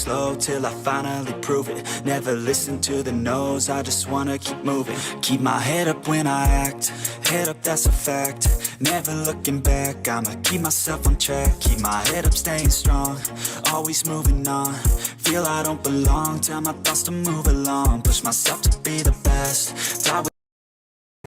slow till I finally prove it. Never listen to the no's, I just wanna keep moving. Keep my head up when I act, head up, that's a fact. Never looking back, I'ma keep myself on track. Keep my head up, staying strong, always moving on. Feel I don't belong, tell my thoughts to move along. Push myself to be the best, die with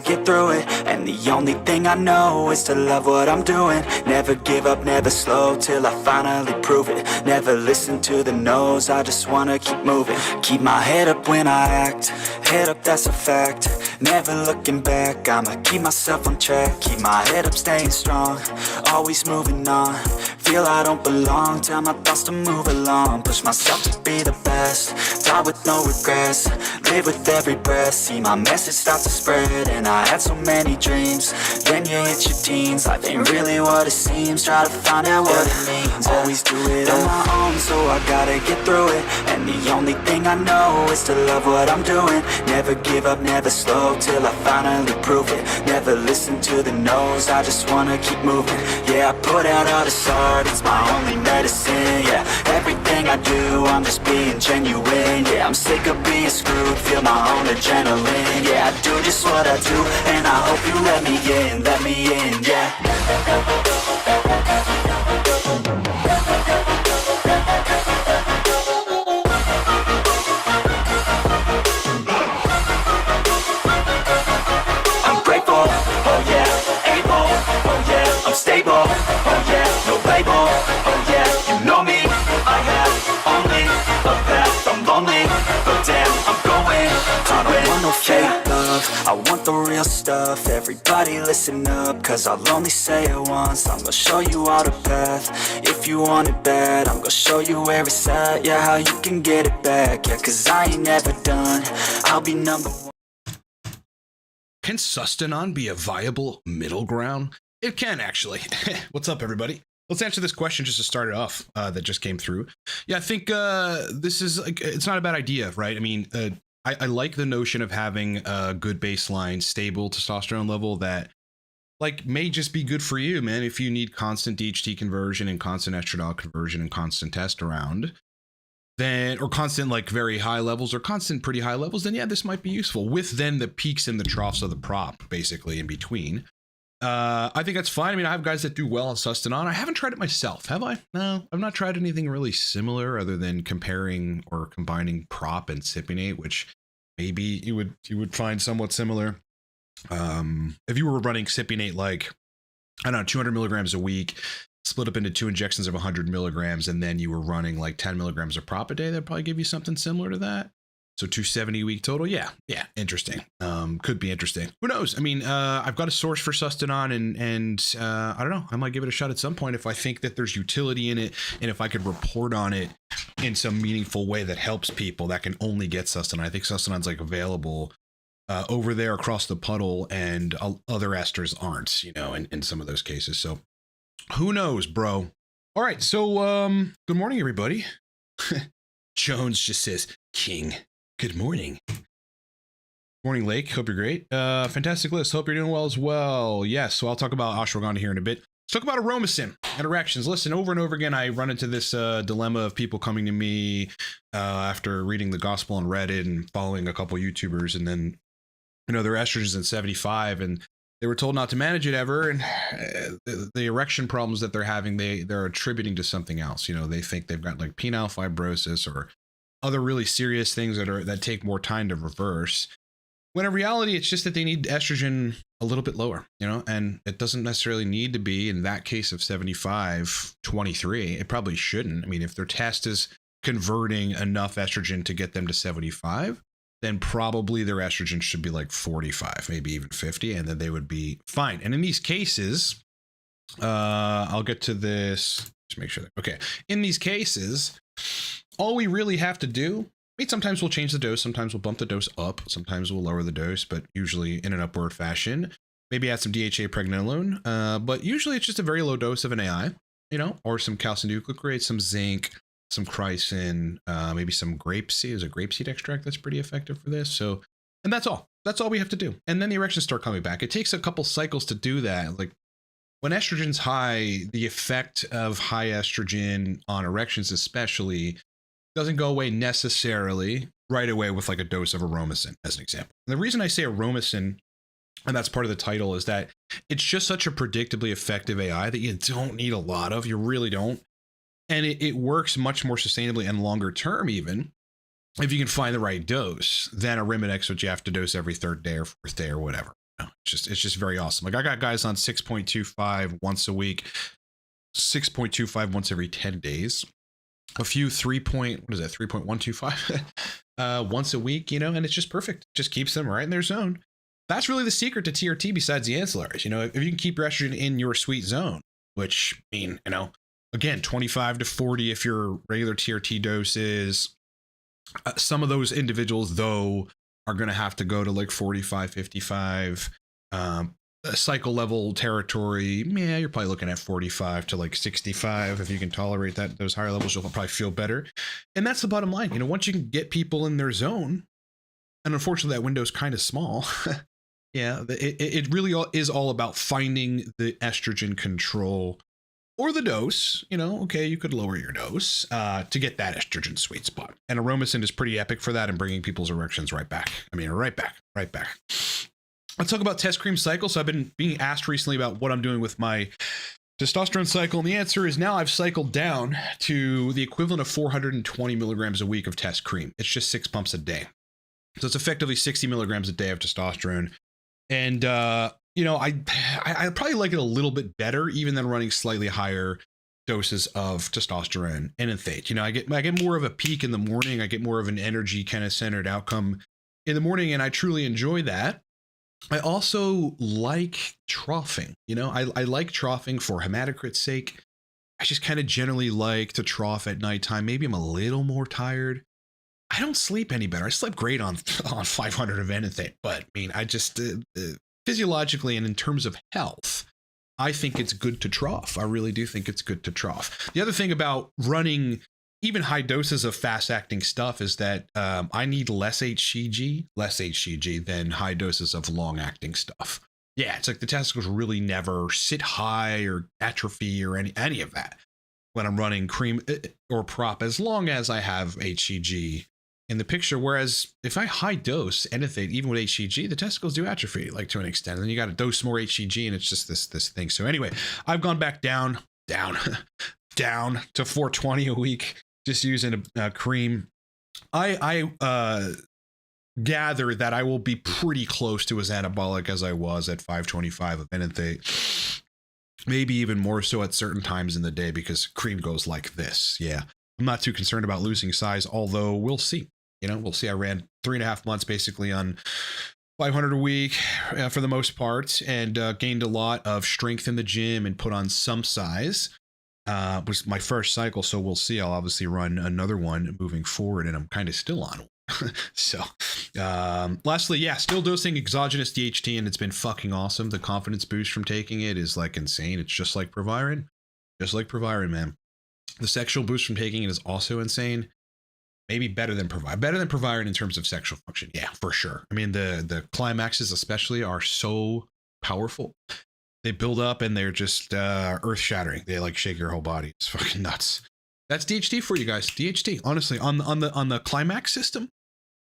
get through it. And the only thing I know is to love what I'm doing. Never give up, never slow till I finally prove it. Never listen to the no's, I just wanna keep moving. Keep my head up when I act, head up, that's a fact. Never looking back, I'ma keep myself on track. Keep my head up, staying strong, always moving on. Feel I don't belong, tell my thoughts to move along. Push myself to be the best, die with no regrets. Live with every breath, see my message start to spread. And I had so many dreams, then you hit your teens. Life ain't really what it seems, try to find out what it means. Always do it on my own, so I gotta get through it. And the only thing I know is to love what I'm doing. Never give up, never slow till I finally prove it. Never listen to the no's, I just wanna keep moving. Yeah, I put out all this art, it's my only medicine. Yeah, everything I do, I'm just being genuine. Yeah, I'm sick of being screwed, feel my own adrenaline. Yeah, I do just what I do, and I hope you let me in, yeah. I'm grateful, oh yeah, able, oh yeah, I'm stable, oh yeah, no label, oh yeah, you know me, I have only a path, I'm lonely, but damn, I'm going to I don't want no fake love, I want the real stuff. Everybody listen up, cause I'll only say it once. I'm gonna show you all the path, if you want it bad. I'm gonna show you where it's at, yeah, how you can get it back. Yeah, cause I ain't never done, I'll be number one. Can Testosterone be a viable middle ground? It can, actually. What's up, everybody? Let's answer this question just to start it off that just came through. Yeah, I think this is, like, it's not a bad idea, right? I mean, I like the notion of having a good baseline, stable testosterone level that, like, may just be good for you, man. If you need constant DHT conversion and constant estradiol conversion and constant testosterone, then, or constant, like, very high levels or constant pretty high levels, then yeah, this might be useful with then the peaks and the troughs of the prop, basically, in between. I think that's fine. I mean, I have guys that do well on Testosterone. I haven't tried it myself, have I? No, I've not tried anything really similar other than comparing or combining prop and cypionate, which maybe you would find somewhat similar. If you were running cypionate, like, I don't know, 200 milligrams a week, split up into 2 injections of 100 milligrams, and then you were running like 10 milligrams of prop a day, that'd probably give you something similar to that. So 270 a week total. Yeah, interesting. Could be interesting. Who knows? I mean, I've got a source for Testosterone, and I don't know. I might give it a shot at some point if I think that there's utility in it, and if I could report on it in some meaningful way that helps people that can only get Testosterone. I think Testosterone's like available over there across the puddle, and other esters aren't, you know, in some of those cases. So who knows, bro? All right. So good morning, everybody. Jones just says, King. Good morning. Morning, Lake. Hope you're great. Fantastic list. Hope you're doing well as well. Yes, so I'll talk about ashwagandha here in a bit. Let's talk about Aromasin and erections. Listen, over and over again, I run into this dilemma of people coming to me after reading the gospel on Reddit and following a couple YouTubers, and then, you know, their estrogen's at 75, and they were told not to manage it ever, and the erection problems that they're having, they're attributing to something else. You know, they think they've got like penile fibrosis or other really serious things that take more time to reverse, when in reality it's just that they need estrogen a little bit lower, you know, and it doesn't necessarily need to be, in that case of 75 23, it probably shouldn't. I mean, if their test is converting enough estrogen to get them to 75, then probably their estrogen should be like 45, maybe even 50, and then they would be fine. And in these cases, I'll get to this, just make sure that, okay, in these cases, all we really have to do, I mean, sometimes we'll change the dose, sometimes we'll bump the dose up, sometimes we'll lower the dose, but usually in an upward fashion. Maybe add some DHA pregnenolone, but usually it's just a very low dose of an AI, you know, or some calcium glucarate, some zinc, some chrysin, maybe some grapeseed. There's a grapeseed extract that's pretty effective for this. So, and that's all. That's all we have to do. And then the erections start coming back. It takes a couple cycles to do that. Like, when estrogen's high, the effect of high estrogen on erections especially doesn't go away necessarily right away with like a dose of Aromasin, as an example. And the reason I say Aromasin, and that's part of the title, is that it's just such a predictably effective AI that you don't need a lot of. You really don't. And it works much more sustainably and longer term, even if you can find the right dose, than Arimidex, which you have to dose every third day or fourth day or whatever. It's just very awesome. Like I got guys on 6.25 once a week, 6.25 once every 10 days, a few 3.125 once a week, you know, and it's just perfect. Just keeps them right in their zone. That's really the secret to TRT besides the ancillaries. You know, if you can keep your estrogen in your sweet zone, which mean, you know, again, 25 to 40 if your regular TRT dose is. Some of those individuals, though, are going to have to go to like 45, 55 cycle level territory. Yeah, you're probably looking at 45 to like 65. If you can tolerate that, those higher levels, you'll probably feel better. And that's the bottom line. You know, once you can get people in their zone, and unfortunately that window is kind of small. Yeah, it really is all about finding the estrogen control or the dose. You know, okay, you could lower your dose to get that estrogen sweet spot. And Aromasin is pretty epic for that and bringing people's erections right back. I mean, right back. Let's talk about test cream cycle. So I've been being asked recently about what I'm doing with my testosterone cycle. And the answer is now I've cycled down to the equivalent of 420 milligrams a week of test cream. It's just 6 pumps a day. So it's effectively 60 milligrams a day of testosterone. And, you know, I probably like it a little bit better even than running slightly higher doses of testosterone and enthate. You know, I get more of a peak in the morning. I get more of an energy kind of centered outcome in the morning, and I truly enjoy that. I also like troughing. You know, I like troughing for hematocrit's sake. I just kind of generally like to trough at nighttime. Maybe I'm a little more tired. I don't sleep any better. I slept great on 500 of enthate, but I mean, I just physiologically and in terms of health, I think it's good to trough. I really do think it's good to trough. The other thing about running even high doses of fast acting stuff is that I need less HCG than high doses of long acting stuff. Yeah, it's like the testicles really never sit high or atrophy or any of that when I'm running cream or prop, as long as I have HCG in the picture. Whereas if I high dose anything, even with HCG, the testicles do atrophy, like to an extent. And then you got to dose more HCG, and it's just this thing. So anyway, I've gone back down to 420 a week, just using a cream. I gather that I will be pretty close to as anabolic as I was at 525 of enanthate. Maybe even more so at certain times in the day, because cream goes like this. Yeah, I'm not too concerned about losing size, although we'll see. You know, we'll see. I ran 3.5 months basically on 500 a week for the most part, and gained a lot of strength in the gym and put on some size. Was my first cycle, so we'll see. I'll obviously run another one moving forward, and I'm kind of still on one. So lastly, yeah, still dosing exogenous DHT, and it's been fucking awesome. The confidence boost from taking it is like insane. It's just like Proviron, man. The sexual boost from taking it is also insane. Maybe better than Proviron in terms of sexual function. Yeah, for sure. I mean, the climaxes especially are so powerful. They build up and they're just earth shattering. They like shake your whole body. It's fucking nuts. That's DHT for you guys. DHT, honestly, on the climax system,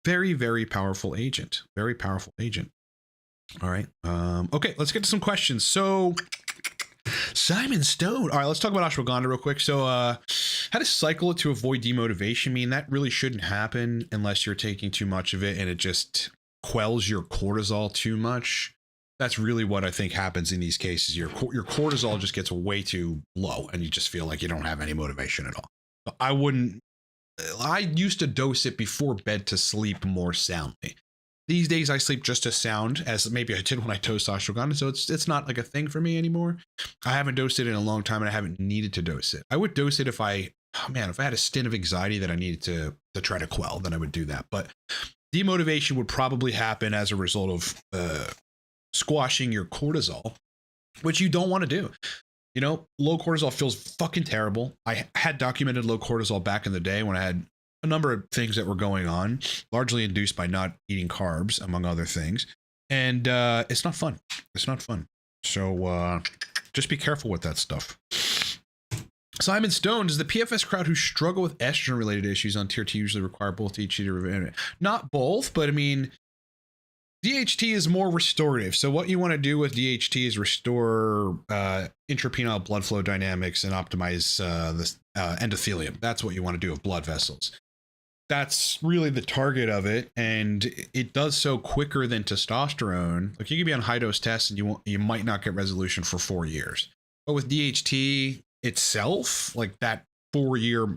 very, very powerful agent. Very powerful agent. All right. Okay, let's get to some questions. So Simon Stone. All right, let's talk about ashwagandha real quick. So how to cycle it to avoid demotivation. I mean, that really shouldn't happen unless you're taking too much of it and it just quells your cortisol too much. That's really what I think happens in these cases. Your cortisol just gets way too low and you just feel like you don't have any motivation at all. I used to dose it before bed to sleep more soundly. These days I sleep just as sound as maybe I did when I dosed ashwagandha, so it's not like a thing for me anymore. I haven't dosed it in a long time and I haven't needed to dose it. I would dose it if I had a stint of anxiety that I needed to try to quell, then I would do that. But demotivation would probably happen as a result of squashing your cortisol, which you don't want to do. You know, low cortisol feels fucking terrible. I had documented low cortisol back in the day when I had a number of things that were going on, largely induced by not eating carbs, among other things. And it's not fun. It's not fun. So just be careful with that stuff. Simon Stone, does the PFS crowd who struggle with estrogen related issues on tier 2 usually require both DHT to not both, but I mean, DHT is more restorative. So what you want to do with DHT is restore intrapenile blood flow dynamics and optimize this endothelium. That's what you want to do with blood vessels. That's really the target of it, and it does so quicker than testosterone. Like, you can be on high dose tests and you might not get resolution for 4 years. But with DHT itself, like that 4 year,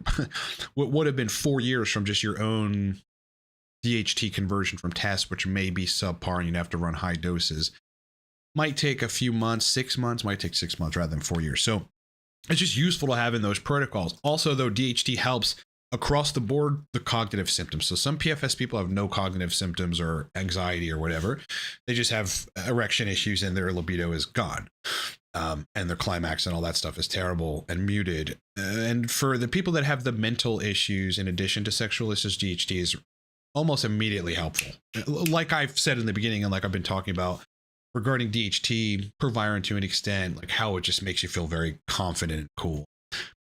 what would have been 4 years from just your own DHT conversion from tests, which may be subpar and you'd have to run high doses, might take a few months, 6 months, might take 6 months rather than 4 years. So it's just useful to have in those protocols. Also, though, DHT helps across the board the cognitive symptoms. So some PFS people have no cognitive symptoms or anxiety or whatever. They just have erection issues and their libido is gone. And their climax and all that stuff is terrible and muted. And for the people that have the mental issues in addition to sexual issues, DHT is almost immediately helpful. Like I've said in the beginning, and like I've been talking about regarding DHT, Proviron to an extent, like how it just makes you feel very confident and cool.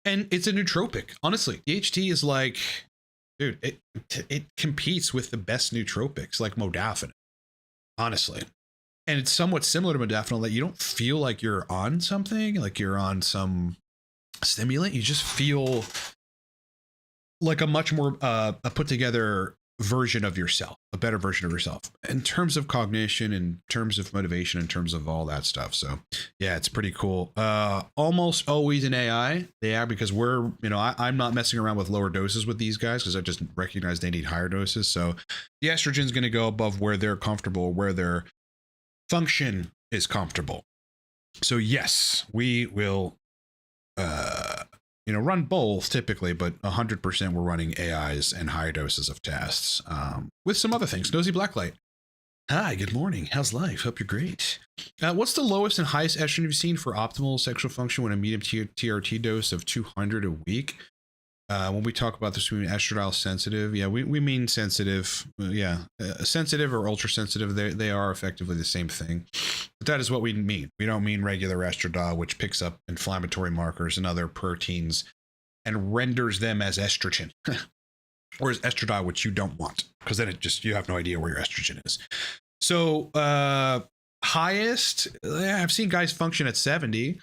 And it's a nootropic. Honestly, DHT is like, dude, it competes with the best nootropics like modafinil, honestly. And it's somewhat similar to modafinil that you don't feel like you're on something, like you're on some stimulant. You just feel like a much more a put together version of yourself, a better version of yourself in terms of cognition, in terms of motivation, in terms of all that stuff. So yeah, it's pretty cool. Almost always in AI, they are, because we're, I'm not messing around with lower doses with these guys because I just recognize they need higher doses. So the estrogen is going to go above where they're comfortable, where their function is comfortable. So yes, we will run both typically, but 100% we're running AIs and higher doses of tests with some other things. Nosy Blacklight. Hi, good morning. How's life? Hope you're great. What's the lowest and highest estrogen you've seen for optimal sexual function when a medium TRT dose of 200 a week? When we talk about this, we mean estradiol sensitive. Yeah, we mean sensitive. Sensitive or ultra sensitive. They are effectively the same thing. But that is what we mean. We don't mean regular estradiol, which picks up inflammatory markers and other proteins and renders them as estrogen. Or as estradiol, which you don't want, because then you have no idea where your estrogen is. So highest, I've seen guys function at 70.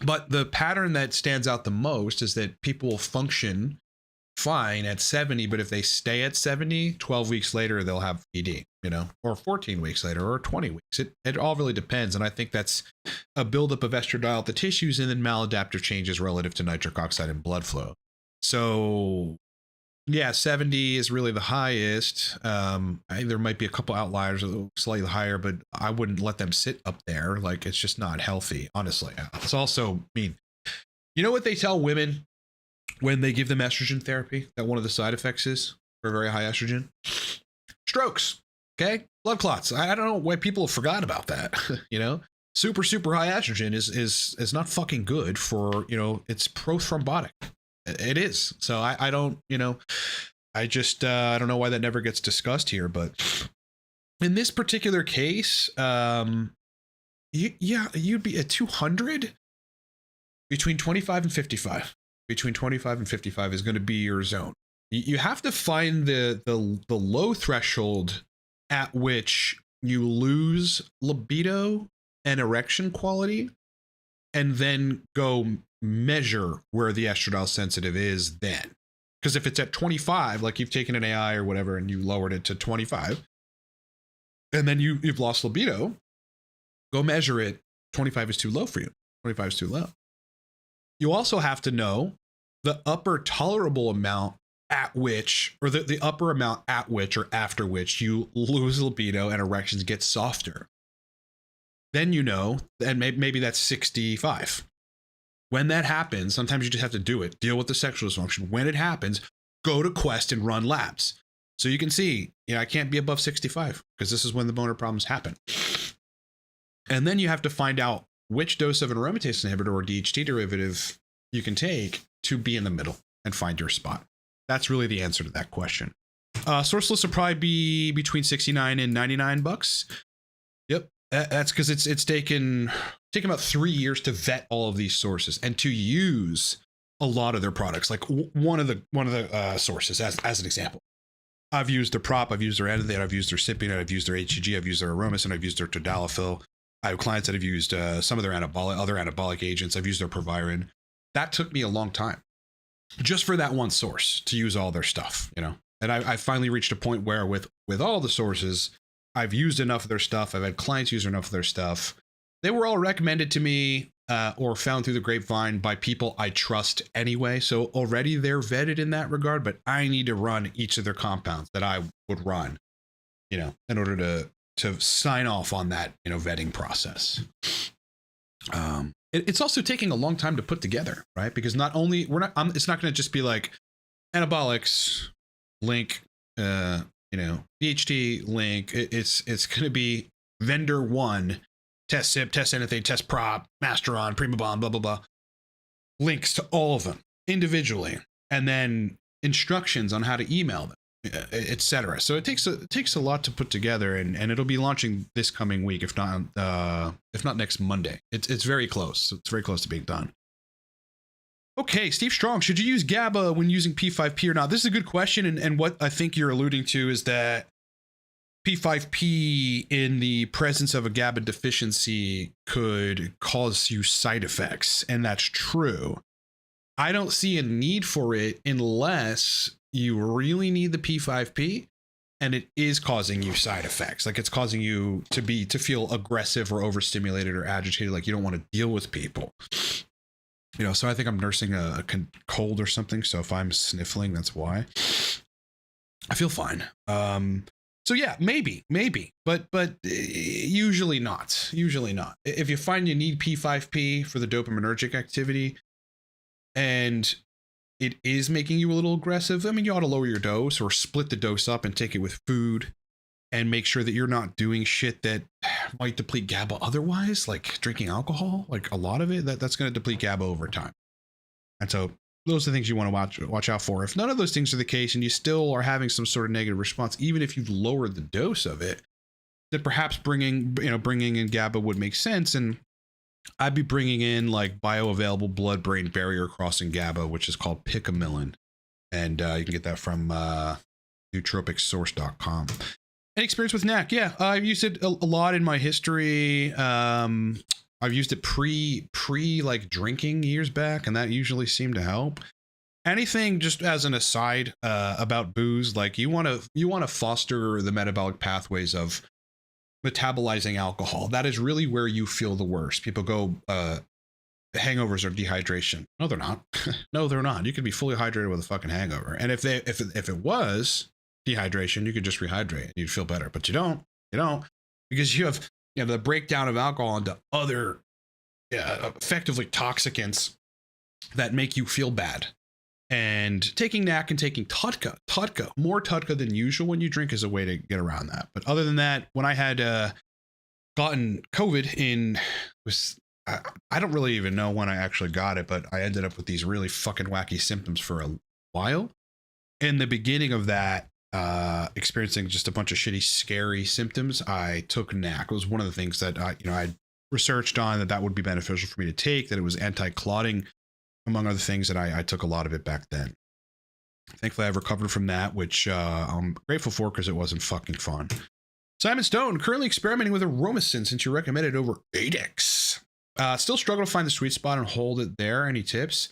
But the pattern that stands out the most is that people will function fine at 70, but if they stay at 70, 12 weeks later, they'll have ED, or 14 weeks later, or 20 weeks. It all really depends. And I think that's a buildup of estradiol at the tissues and then maladaptive changes relative to nitric oxide and blood flow. So yeah, 70 is really the highest. There might be a couple outliers slightly higher, but I wouldn't let them sit up there. Like, it's just not healthy, honestly. It's also mean. You know what they tell women when they give them estrogen therapy, that one of the side effects is for very high estrogen? Strokes, okay? Blood clots. I don't know why people have forgotten about that. Super, super high estrogen is not fucking good for, it's prothrombotic. It is. So I don't, I just, I don't know why that never gets discussed here, but in this particular case, you'd be at 200 between 25 and 55. Between 25 and 55 is going to be your zone. You have to find the low threshold at which you lose libido and erection quality, and then go measure where the estradiol sensitive is then. Because if it's at 25, like you've taken an AI or whatever and you lowered it to 25, and then you've lost libido, go measure it. 25 is too low for you. 25 is too low. You also have to know the upper tolerable amount at which, or the upper amount at which or after which you lose libido and erections get softer. Then and maybe that's 65. When that happens, sometimes you just have to do it. Deal with the sexual dysfunction. When it happens, go to Quest and run labs. So you can see, I can't be above 65 because this is when the boner problems happen. And then you have to find out which dose of an aromatase inhibitor or DHT derivative you can take to be in the middle and find your spot. That's really the answer to that question. Source list will probably be between $69 and $99. Yep. That's because it's taken about 3 years to vet all of these sources and to use a lot of their products. Like one of the sources, as an example, I've used their prop, I've used their edit, I've used their cypionate, I've used their HCG, I've used their Aromasin, I've used their tadalafil. I have clients that have used some of their other anabolic agents. I've used their Proviron. That took me a long time, just for that one source to use all their stuff, you know. And I finally reached a point where with all the sources, I've used enough of their stuff. I've had clients use enough of their stuff. They were all recommended to me or found through the grapevine by people I trust anyway. So already they're vetted in that regard, but I need to run each of their compounds that I would run, you know, in order to sign off on that, you know, vetting process. It's also taking a long time to put together, right? Because not only it's not going to just be like anabolics link, you know, DHT link. It's going to be vendor one, test sip, test anything, test prop, Masteron, Prima Bomb, blah, blah, blah. Links to all of them individually, and then instructions on how to email them, etc. So it takes a lot to put together, and it'll be launching this coming week, if not next Monday. It's very close. It's very close to being done. Okay, Steve Strong, should you use GABA when using P5P or not? This is a good question, and what I think you're alluding to is that P5P in the presence of a GABA deficiency could cause you side effects, and that's true. I don't see a need for it unless you really need the P5P and it is causing you side effects. Like it's causing you to feel aggressive or overstimulated or agitated, like you don't want to deal with people. You know, so I think I'm nursing a cold or something. So if I'm sniffling, that's why. I feel fine. So yeah, maybe, but usually not. Usually not. If you find you need P5P for the dopaminergic activity, and it is making you a little aggressive, I mean, you ought to lower your dose or split the dose up and take it with food, and make sure that you're not doing shit that might deplete GABA otherwise, like drinking alcohol. Like a lot of it, that's going to deplete GABA over time. And so those are the things you want to watch out for. If none of those things are the case and you still are having some sort of negative response, even if you've lowered the dose of it, then perhaps bringing in GABA would make sense. And I'd be bringing in like bioavailable blood-brain barrier crossing GABA, which is called Picamillan. And you can get that from nootropicscourses.com. Any experience with NAC? Yeah, I've used it a lot in my history. I've used it pre like drinking years back, and that usually seemed to help. Anything, just as an aside about booze, like you want to foster the metabolic pathways of metabolizing alcohol. That is really where you feel the worst. People go hangovers or dehydration. No, they're not. No, they're not. You could be fully hydrated with a fucking hangover, and if it was dehydration, you could just rehydrate and you'd feel better, but you don't because you have the breakdown of alcohol into other effectively toxicants that make you feel bad. And taking NAC and taking more Tudka than usual when you drink is a way to get around that. But other than that, when I had gotten COVID I don't really even know when I actually got it, but I ended up with these really fucking wacky symptoms for a while. In the beginning of that, experiencing just a bunch of shitty, scary symptoms, I took NAC. It was one of the things that I researched on that would be beneficial for me to take, that it was anti-clotting, among other things, that I took a lot of it back then. Thankfully, I've recovered from that, which I'm grateful for because it wasn't fucking fun. Simon Stone, currently experimenting with Aromasin since you recommended over 8x. Still struggle to find the sweet spot and hold it there. Any tips?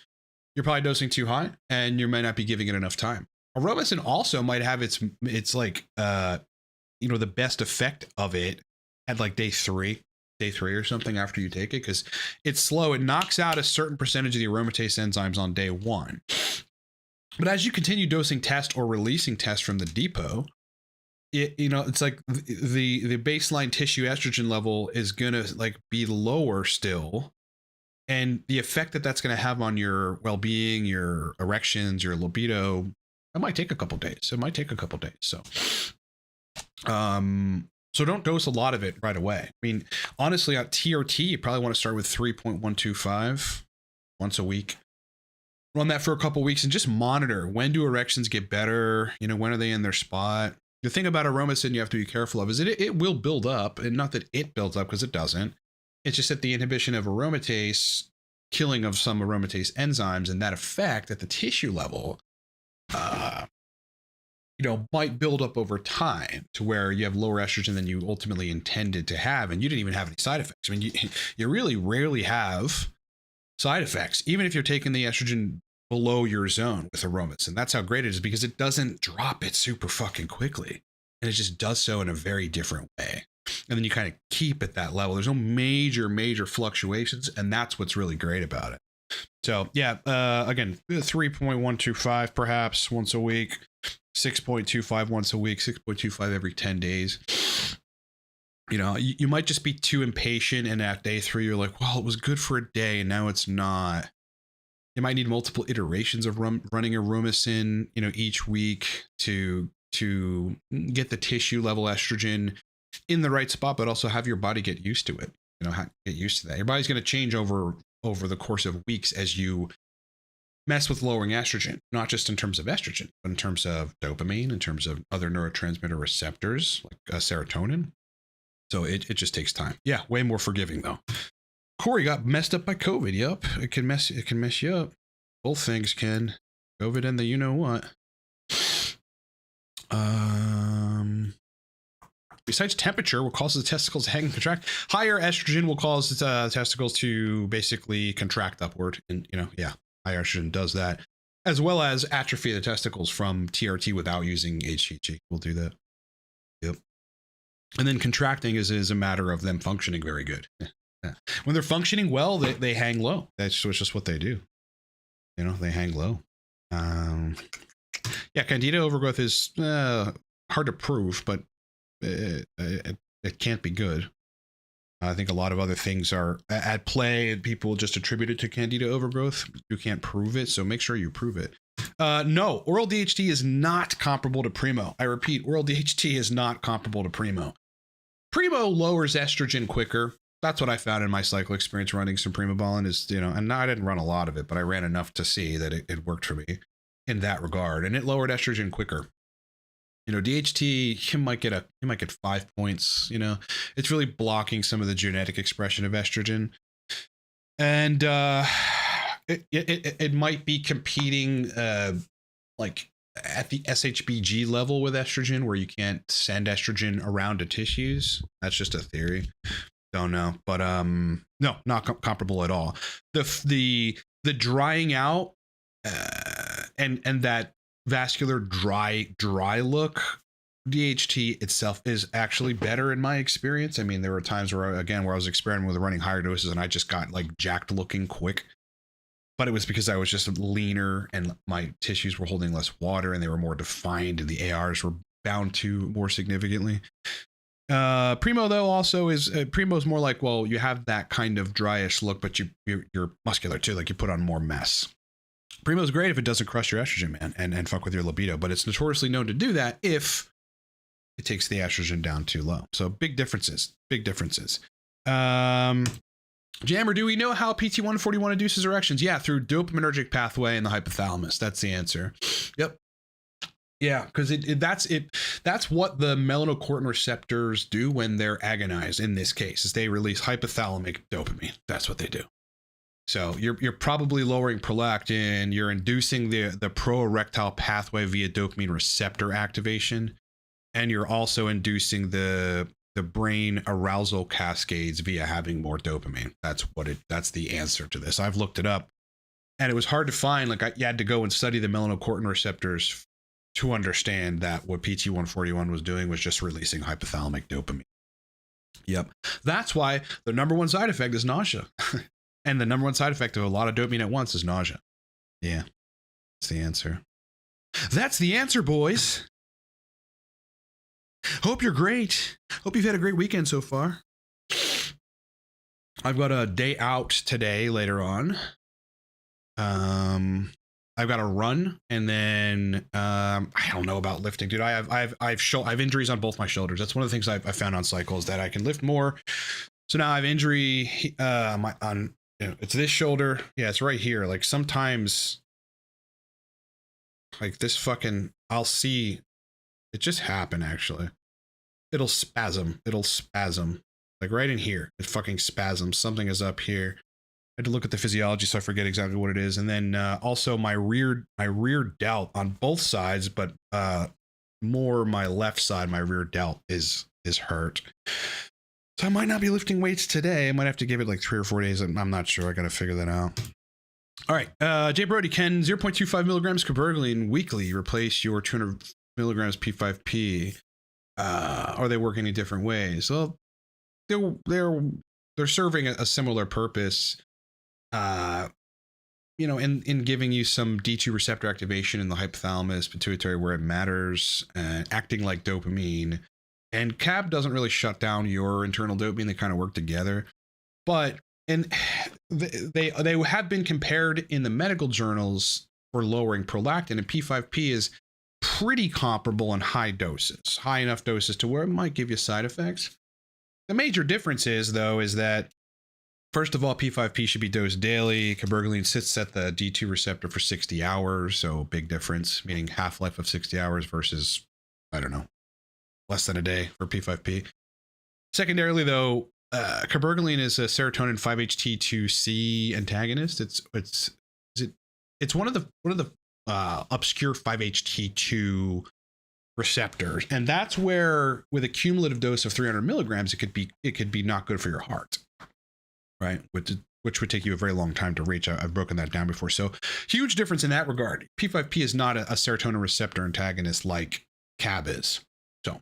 You're probably dosing too high and you might not be giving it enough time. Aromasin also might have its like, the best effect of it at like day three or something after you take it, because it's slow. It knocks out a certain percentage of the aromatase enzymes on day one. But as you continue dosing test or releasing test from the depot, it's like the baseline tissue estrogen level is going to like be lower still. And the effect that's going to have on your well-being, your erections, your libido, it might take a couple days. So don't dose a lot of it right away. I mean, honestly, on TRT, you probably want to start with 3.125 once a week. Run that for a couple weeks and just monitor. When do erections get better? When are they in their spot? The thing about Aromasin you have to be careful of is it will build up, and not that it builds up, because it doesn't. It's just that the inhibition of aromatase, killing of some aromatase enzymes, and that effect at the tissue level, might build up over time to where you have lower estrogen than you ultimately intended to have, and you didn't even have any side effects. I mean, you really rarely have side effects, even if you're taking the estrogen below your zone with Aromasin. That's how great it is, because it doesn't drop it super fucking quickly, and it just does so in a very different way. And then you kind of keep at that level. There's no major fluctuations, and that's what's really great about it. So yeah, again, 3.125 perhaps once a week, 6.25 once a week, 6.25 every 10 days. You might just be too impatient, and at day 3 you're like, well, it was good for a day and now it's not. You might need multiple iterations of running Aromasin, each week to get the tissue level estrogen in the right spot, but also have your body get used to it. Get used to that. Your body's going to change over the course of weeks as you mess with lowering estrogen, not just in terms of estrogen, but in terms of dopamine, in terms of other neurotransmitter receptors like serotonin. So it just takes time. Yeah, way more forgiving though. Corey got messed up by COVID. Yep, it can mess you up. Both things can. COVID and the what. Besides temperature, what causes the testicles to hang and contract? Higher estrogen will cause the testicles to basically contract upward, and higher estrogen does that, as well as atrophy of the testicles from TRT without using HCG. We'll do that. Yep. And then contracting is a matter of them functioning very good. Yeah. When they're functioning well, they hang low. That's just what they do. They hang low. Yeah, candida overgrowth is hard to prove, but it can't be good. I think a lot of other things are at play, and people just attribute it to candida overgrowth. You can't prove it, so make sure you prove it. No, oral DHT is not comparable to Primo. I repeat, oral DHT is not comparable to Primo. Primo lowers estrogen quicker. That's what I found in my cycle experience running some Primobolan is, and I didn't run a lot of it, but I ran enough to see that it worked for me in that regard, and it lowered estrogen quicker. DHT, you might get 5 points. It's really blocking some of the genetic expression of estrogen, and it might be competing like at the SHBG level with estrogen, where you can't send estrogen around to tissues. That's just a theory. Don't know, but no, not comparable at all. The drying out and that vascular dry look, DHT itself is actually better in my experience. I mean, there were times where I was experimenting with running higher doses and I just got like jacked looking quick, but it was because I was just leaner and my tissues were holding less water and they were more defined and the ARs were bound to more significantly. Primo though also is Primo's more like, well, you have that kind of dryish look, but you're muscular too, like you put on more mess. Primo's great if it doesn't crush your estrogen, man, and fuck with your libido, but it's notoriously known to do that if it takes the estrogen down too low. So big differences. Jammer, do we know how PT141 induces erections? Yeah, through dopaminergic pathway in the hypothalamus. That's the answer. Yep. Yeah, because that's what the melanocortin receptors do when they're agonized. In this case, is they release hypothalamic dopamine. That's what they do. So you're probably lowering prolactin. You're inducing the pro-erectile pathway via dopamine receptor activation, and you're also inducing the brain arousal cascades via having more dopamine. That's the answer to this. I've looked it up, and it was hard to find. You had to go and study the melanocortin receptors to understand that what PT141 was doing was just releasing hypothalamic dopamine. Yep. That's why the number one side effect is nausea. And the number one side effect of a lot of dopamine at once is nausea. Yeah. That's the answer. That's the answer, boys. Hope you're great. Hope you've had a great weekend so far. I've got a day out today later on. I've got to run, and then I don't know about lifting, dude. I have injuries on both my shoulders. That's one of the things I found on cycles, that I can lift more. So now I have injury on it's this shoulder. Yeah, it's right here. Like sometimes, like this fucking, I'll see It just happened, actually. It'll spasm. Like right in here. It fucking spasms. Something is up here. I had to look at the physiology so I forget exactly what it is. And then also my rear delt on both sides, but more my left side, my rear delt is hurt. So I might not be lifting weights today. I might have to give it like 3 or 4 days. I'm not sure. I got to figure that out. All right. Jay Brody, can 0.25 milligrams cabergoline weekly replace your 200 milligrams P5P? Are they working in different ways? Well, they're serving a similar purpose. You know, in giving you some D2 receptor activation in the hypothalamus, pituitary, where it matters, acting like dopamine. And CAB doesn't really shut down your internal dopamine. They kind of work together. But they have been compared in the medical journals for lowering prolactin, and P5P is pretty comparable in high doses, high enough doses to where it might give you side effects. The major difference is, though, is that first of all, P5P should be dosed daily. Cabergoline sits at the D2 receptor for 60 hours. So big difference, meaning half-life of 60 hours versus, I don't know, less than a day for P5P. Secondarily, though, cabergoline is a serotonin 5-HT2C antagonist. It's one of the obscure 5-HT2 receptors. And that's where, with a cumulative dose of 300 milligrams, it could be not good for your heart. Right, which would take you a very long time to reach. I've broken that down before. So huge difference in that regard. P5P is not a serotonin receptor antagonist like CAB is. So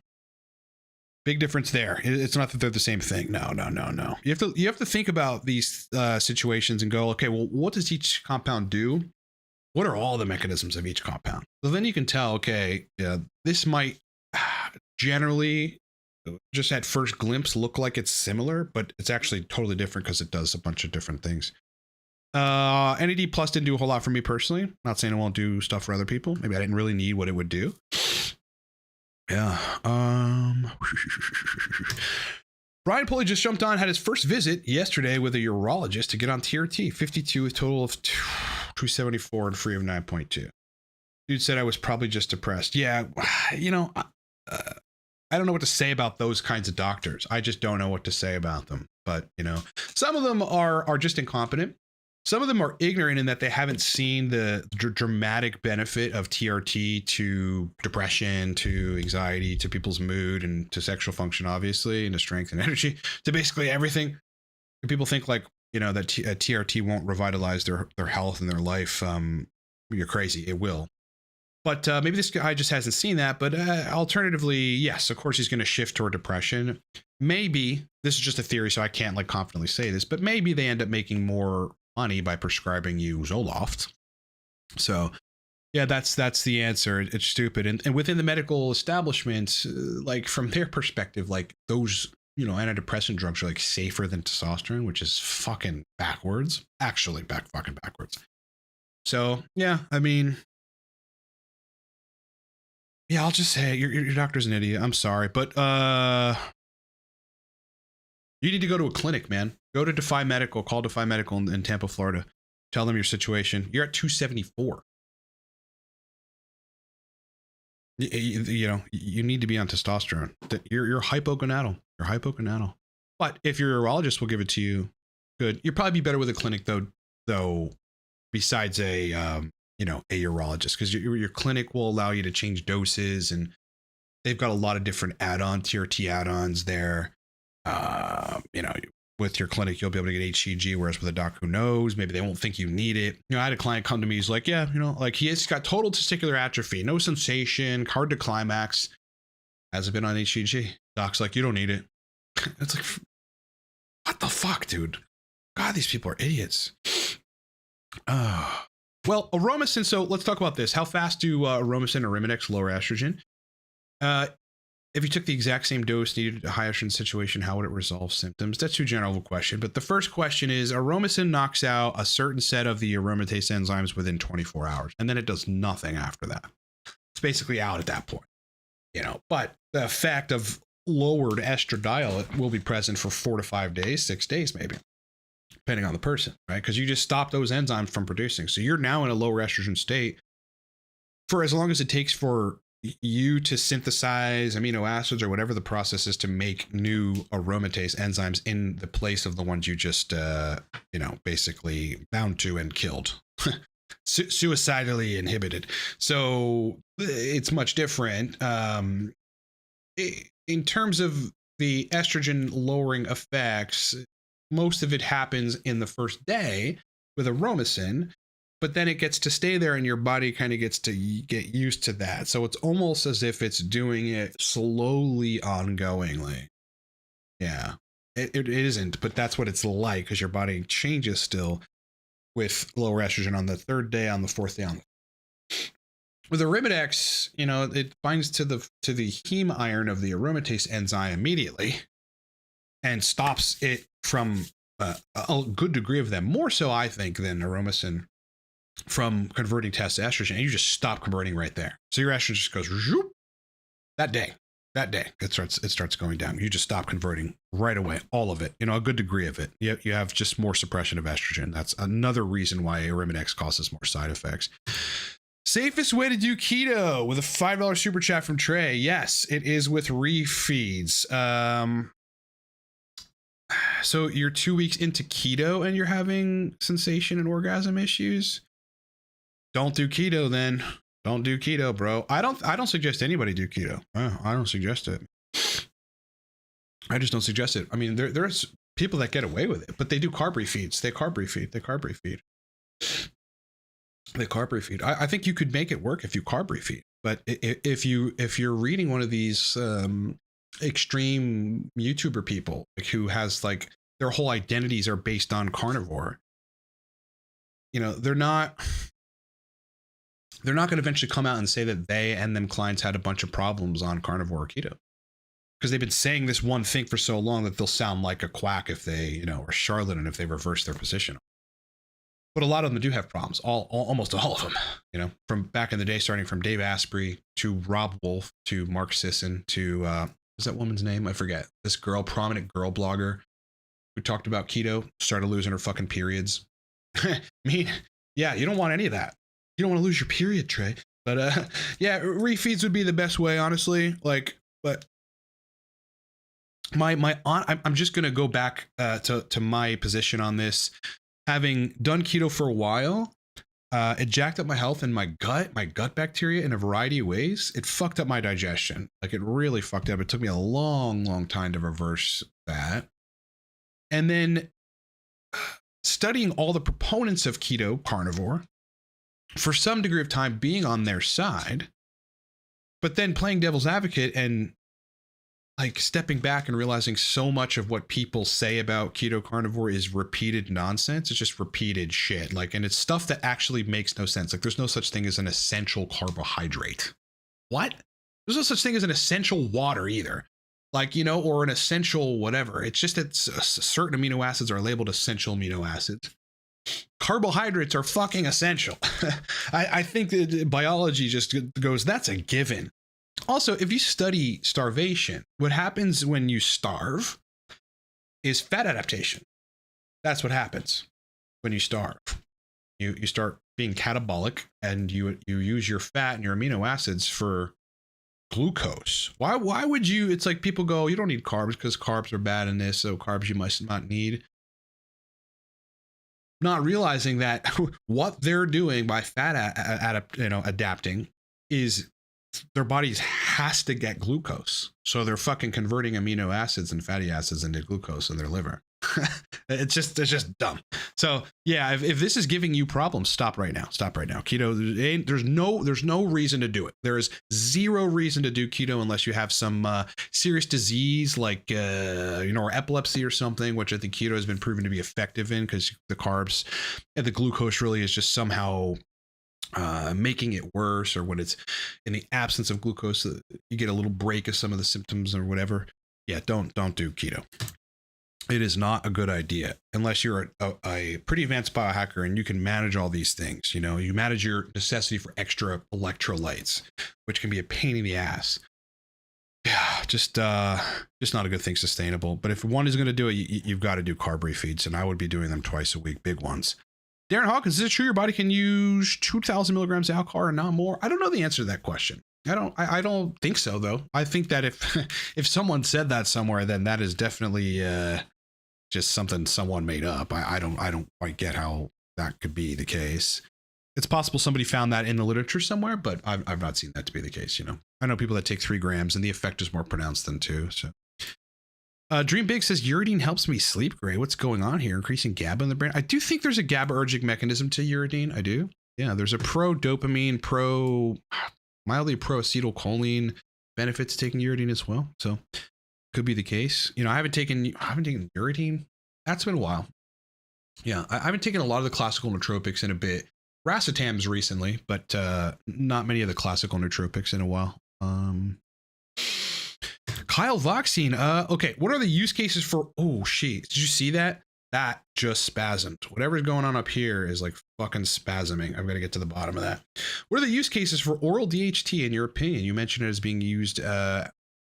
big difference there. It's not that they're the same thing. No. You have to think about these situations and go, okay, well, what does each compound do? What are all the mechanisms of each compound? So then you can tell, okay, this might generally, just at first glimpse, look like it's similar, but it's actually totally different because it does a bunch of different things. NAD plus didn't do a whole lot for me personally. Not saying it won't do stuff for other people. Maybe I didn't really need what it would do. Yeah. Brian Pulley just jumped on, had his first visit yesterday with a urologist to get on TRT, 52 with total of 274 and free of 9.2. Dude said I was probably just depressed. Yeah, you know, I don't know what to say about those kinds of doctors. I just don't know what to say about them. But, you know, some of them are just incompetent. Some of them are ignorant in that they haven't seen the dramatic benefit of TRT to depression, to anxiety, to people's mood, and to sexual function, obviously, and to strength and energy, to basically everything. And people think like, you know, that TRT won't revitalize their health and their life. You're crazy. It will. But maybe this guy just hasn't seen that. But alternatively, yes, of course, he's going to shift toward depression. Maybe this is just a theory, so I can't like confidently say this, but maybe they end up making more money by prescribing you Zoloft. So yeah, that's the answer. It's stupid. And within the medical establishment, like from their perspective, like those, you know, antidepressant drugs are like safer than testosterone, which is fucking backwards. Actually, fucking backwards. So yeah, I mean, yeah, I'll just say your doctor's an idiot. I'm sorry, but you need to go to a clinic, man. Go to Defy Medical. Call Defy Medical in Tampa, Florida. Tell them your situation. You're at 274. You know, you need to be on testosterone. You're hypogonadal. You're hypogonadal. But if your urologist will give it to you, good. You'll probably be better with a clinic though. Besides a you know, a urologist, because your clinic will allow you to change doses, and they've got a lot of different TRT add-ons there. You know, with your clinic, you'll be able to get HCG, whereas with a doc who knows, maybe they won't think you need it. You know, I had a client come to me, he's like, yeah, you know, like he's got total testicular atrophy, no sensation, hard to climax, hasn't been on HCG. Doc's like, you don't need it. It's like, what the fuck, dude? God, these people are idiots. Well, Aromasin, so let's talk about this. How fast do Aromasin and Arimidex lower estrogen? If you took the exact same dose needed a high estrogen situation, how would it resolve symptoms? That's too general of a question. But the first question is, Aromasin knocks out a certain set of the aromatase enzymes within 24 hours, and then it does nothing after that. It's basically out at that point, you know. But the effect of lowered estradiol will be present for 4 to 5 days, 6 days maybe, depending on the person, right? Because you just stop those enzymes from producing. So you're now in a lower estrogen state for as long as it takes for you to synthesize amino acids or whatever the process is to make new aromatase enzymes in the place of the ones you just, basically bound to and killed. Suicidally inhibited. So it's much different. In terms of the estrogen lowering effects, most of it happens in the first day with Aromasin, but then it gets to stay there and your body kind of gets to get used to that. So it's almost as if it's doing it slowly, ongoingly. Yeah, it isn't, but that's what it's like, because your body changes still with lower estrogen on the third day, on the fourth day, with Arimidex, it binds to the heme iron of the aromatase enzyme immediately and stops it from a good degree of them, more so I think than Aromasin, from converting test to estrogen. And you just stop converting right there. So your estrogen just goes whoop, that day it starts going down. You just stop converting right away, all of it, a good degree of it. You have just more suppression of estrogen. That's another reason why Arimidex causes more side effects. Safest way to do keto, with a $5 super chat from Trey. Yes, it is with refeeds. So you're 2 weeks into keto and you're having sensation and orgasm issues? Don't do keto then. Don't do keto, bro. I don't suggest anybody do keto. I don't suggest it. I just don't suggest it. I mean, there's people that get away with it, but they do carb refeeds. They carb refeed. I think you could make it work if you carb refeed. But if you're reading one of these extreme YouTuber people who has like their whole identities are based on carnivore, they're not going to eventually come out and say that they and them clients had a bunch of problems on carnivore or keto, because they've been saying this one thing for so long that they'll sound like a quack if they, or a charlatan if they reverse their position. But a lot of them do have problems, almost all of them, from back in the day, starting from Dave Asprey to Rob Wolf to Mark Sisson to, what's that woman's name? I forget. This prominent girl blogger who talked about keto, started losing her fucking periods. I mean, yeah, you don't want any of that. You don't want to lose your period, Trey. But yeah, refeeds would be the best way, honestly. But my aunt, I'm just gonna go back to my position on this. Having done keto for a while, it jacked up my health and my gut bacteria in a variety of ways. It fucked up my digestion. Like, it really fucked up. It took me a long time to reverse that. And then studying all the proponents of keto carnivore, for some degree of time being on their side, but then playing devil's advocate and like stepping back and realizing so much of what people say about keto carnivore is repeated nonsense. It's just repeated shit. And it's stuff that actually makes no sense. Like, there's no such thing as an essential carbohydrate. What? There's no such thing as an essential water either. Or an essential whatever. It's just that certain amino acids are labeled essential amino acids. Carbohydrates are fucking essential. I think that biology just goes, that's a given. Also, if you study starvation, what happens when you starve is fat adaptation. That's what happens when you starve. You start being catabolic, and you use your fat and your amino acids for glucose. Why would you? It's like people go, you don't need carbs because carbs are bad in this, so carbs you must not need. Not realizing that what they're doing by fat adapting is their bodies has to get glucose. So they're fucking converting amino acids and fatty acids into glucose in their liver. It's just dumb. So yeah, if this is giving you problems, stop right now. Keto, there's no reason to do it. There is zero reason to do keto unless you have some serious disease like or epilepsy or something, which I think keto has been proven to be effective in, because the carbs and the glucose really is just somehow making it worse, or when it's in the absence of glucose, you get a little break of some of the symptoms or whatever. Yeah, don't do keto. It is not a good idea unless you're a pretty advanced biohacker and you can manage all these things. You manage your necessity for extra electrolytes, which can be a pain in the ass. Yeah, just not a good thing, sustainable. But if one is going to do it, you've got to do carb refeeds, and I would be doing them twice a week, big ones. Darren Hawkins, is it true your body can use 2,000 milligrams of alcohol or not more? I don't know the answer to that question. I don't think so though. I think that if if someone said that somewhere, then that is definitely just something someone made up. I don't quite get how that could be the case. It's possible somebody found that in the literature somewhere, but I've not seen that to be the case. You know, I know people that take 3 grams and the effect is more pronounced than 2. So Dream Big says uridine helps me sleep great. What's going on here? Increasing GABA in the brain. I do think there's a GABAergic mechanism to uridine. I do. Yeah, there's a pro-dopamine, mildly pro-acetylcholine benefits taking uridine as well. So could be the case. You know, I haven't taken uridine. That's been a while. Yeah, I haven't taken a lot of the classical nootropics in a bit. Racetams recently, but not many of the classical nootropics in a while. Kyle Voxine. Okay, what are the use cases for? Oh shit! Did you see that? That just spasmed. Whatever's going on up here is like fucking spasming. I've got to get to the bottom of that. What are the use cases for oral DHT in your opinion? You mentioned it as being used on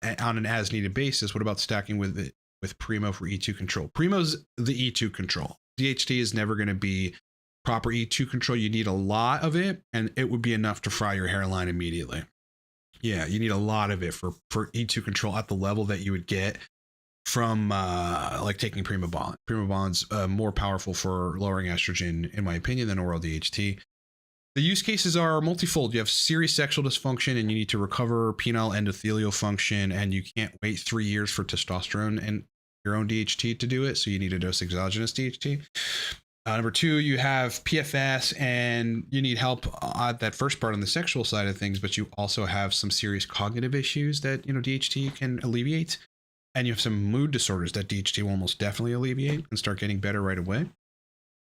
an as-needed basis. What about stacking with it with Primo for E2 control? Primo's the E2 control. DHT is never going to be proper E2 control. You need a lot of it, and it would be enough to fry your hairline immediately. Yeah, you need a lot of it for E2 control at the level that you would get from like taking Primobolan. Primobolan's more powerful for lowering estrogen, in my opinion, than oral DHT. The use cases are multifold. You have serious sexual dysfunction and you need to recover penile endothelial function, and you can't wait 3 years for testosterone and your own DHT to do it, so you need a dose exogenous DHT. Number 2, you have PFS and you need help at that first part on the sexual side of things, but you also have some serious cognitive issues that, you know, DHT can alleviate. And you have some mood disorders that DHT will almost definitely alleviate and start getting better right away.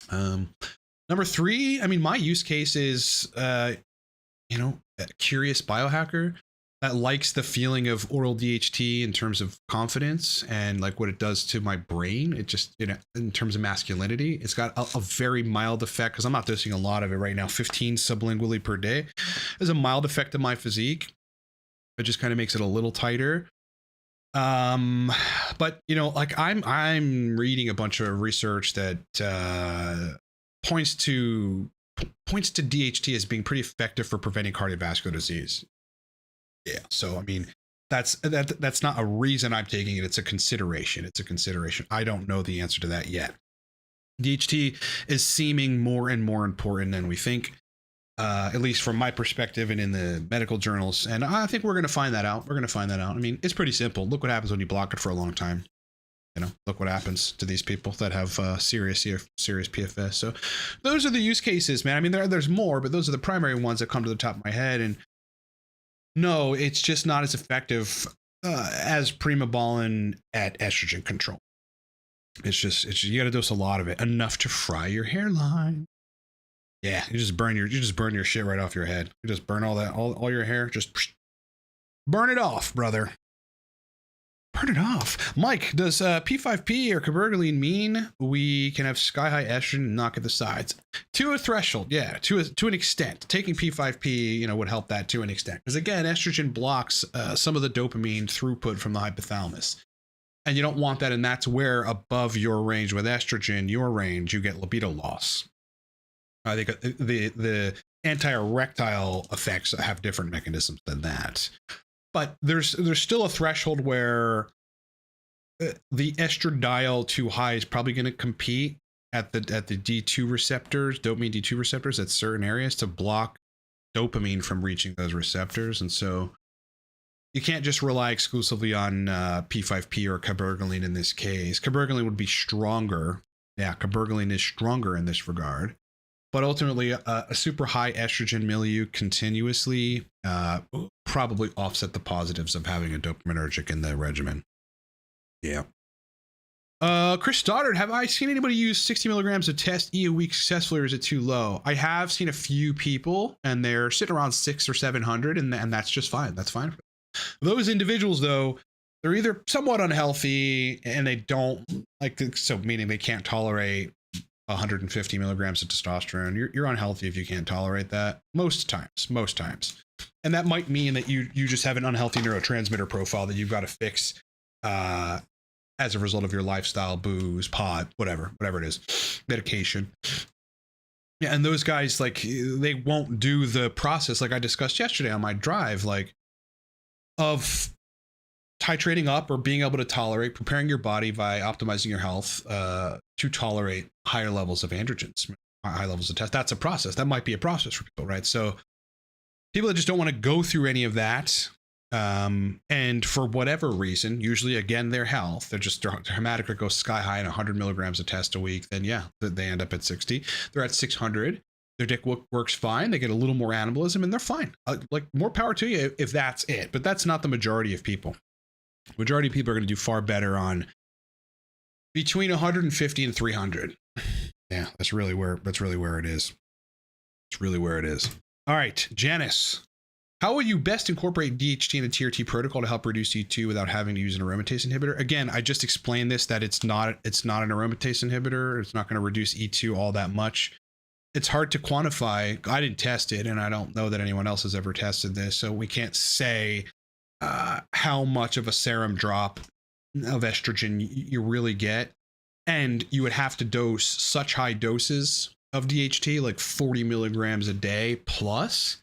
Number 3, I mean, my use case is, you know, a curious biohacker that likes the feeling of oral DHT in terms of confidence and like what it does to my brain. It just, you know, in terms of masculinity, it's got a very mild effect, because I'm not dosing a lot of it right now, 15 sublingually per day. There's a mild effect on my physique. It just kind of makes it a little tighter. But you know, like I'm reading a bunch of research that points to DHT as being pretty effective for preventing cardiovascular disease. Yeah, so I mean, that's not a reason I'm taking it. It's a consideration. It's a consideration. I don't know the answer to that yet. DHT is seeming more and more important than we think, at least from my perspective and in the medical journals. And I think we're going to find that out. We're going to find that out. I mean, it's pretty simple. Look what happens when you block it for a long time. You know, look what happens to these people that have serious PFS. So those are the use cases, man. I mean, there's more, but those are the primary ones that come to the top of my head. And no, it's just not as effective as Primobolan at estrogen control. It's just you got to dose a lot of it, enough to fry your hairline. Yeah, you just burn your shit right off your head. You just burn all your hair. Just burn it off, brother. Burn it off. Mike, does P5P or cabergoline mean we can have sky high estrogen and knock at the sides? To a threshold, yeah, to an extent. Taking P5P, you know, would help that to an extent. Because again, estrogen blocks some of the dopamine throughput from the hypothalamus. And you don't want that, and that's where above your range with estrogen, your range, you get libido loss. I think the anti-erectile effects have different mechanisms than that. But there's still a threshold where the estradiol too high is probably going to compete at the D2 receptors, dopamine D2 receptors at certain areas to block dopamine from reaching those receptors. And so you can't just rely exclusively on P5P or cabergoline in this case. Cabergoline would be stronger. Yeah, cabergoline is stronger in this regard. But ultimately, a super high estrogen milieu continuously probably offset the positives of having a dopaminergic in the regimen. Yeah. Chris Stoddard, have I seen anybody use 60 milligrams of Test E a week successfully, or is it too low? I have seen a few people, and they're sitting around 600 or 700, and that's just fine. That's fine. Those individuals, though, they're either somewhat unhealthy and they don't like, so meaning they can't tolerate 150 milligrams of testosterone. You're unhealthy if you can't tolerate that most times. And that might mean that you just have an unhealthy neurotransmitter profile that you've got to fix as a result of your lifestyle, booze, pot, whatever it is, medication. Yeah, and those guys, like, they won't do the process like I discussed yesterday on my drive, like, of titrating up or being able to tolerate, preparing your body by optimizing your health to tolerate higher levels of androgens, high levels of test. That's a process. That might be a process for people, right? So people that just don't want to go through any of that, and for whatever reason, usually again their health, their hematocrit goes sky high and 100 milligrams of test a week, then yeah, they end up at 60. They're at 600. Their dick works fine. They get a little more anabolism and they're fine. Like, more power to you if that's it. But that's not the majority of people. Majority of people are going to do far better on between 150 and 300. Yeah, that's really where it is. It's really where it is. All right, Janice, how will you best incorporate DHT in a TRT protocol to help reduce E2 without having to use an aromatase inhibitor? Again, I just explained this, that it's not an aromatase inhibitor. It's not going to reduce E2 all that much. It's hard to quantify. I didn't test it, and I don't know that anyone else has ever tested this, so we can't say how much of a serum drop of estrogen you really get. And you would have to dose such high doses of DHT, like 40 milligrams a day plus,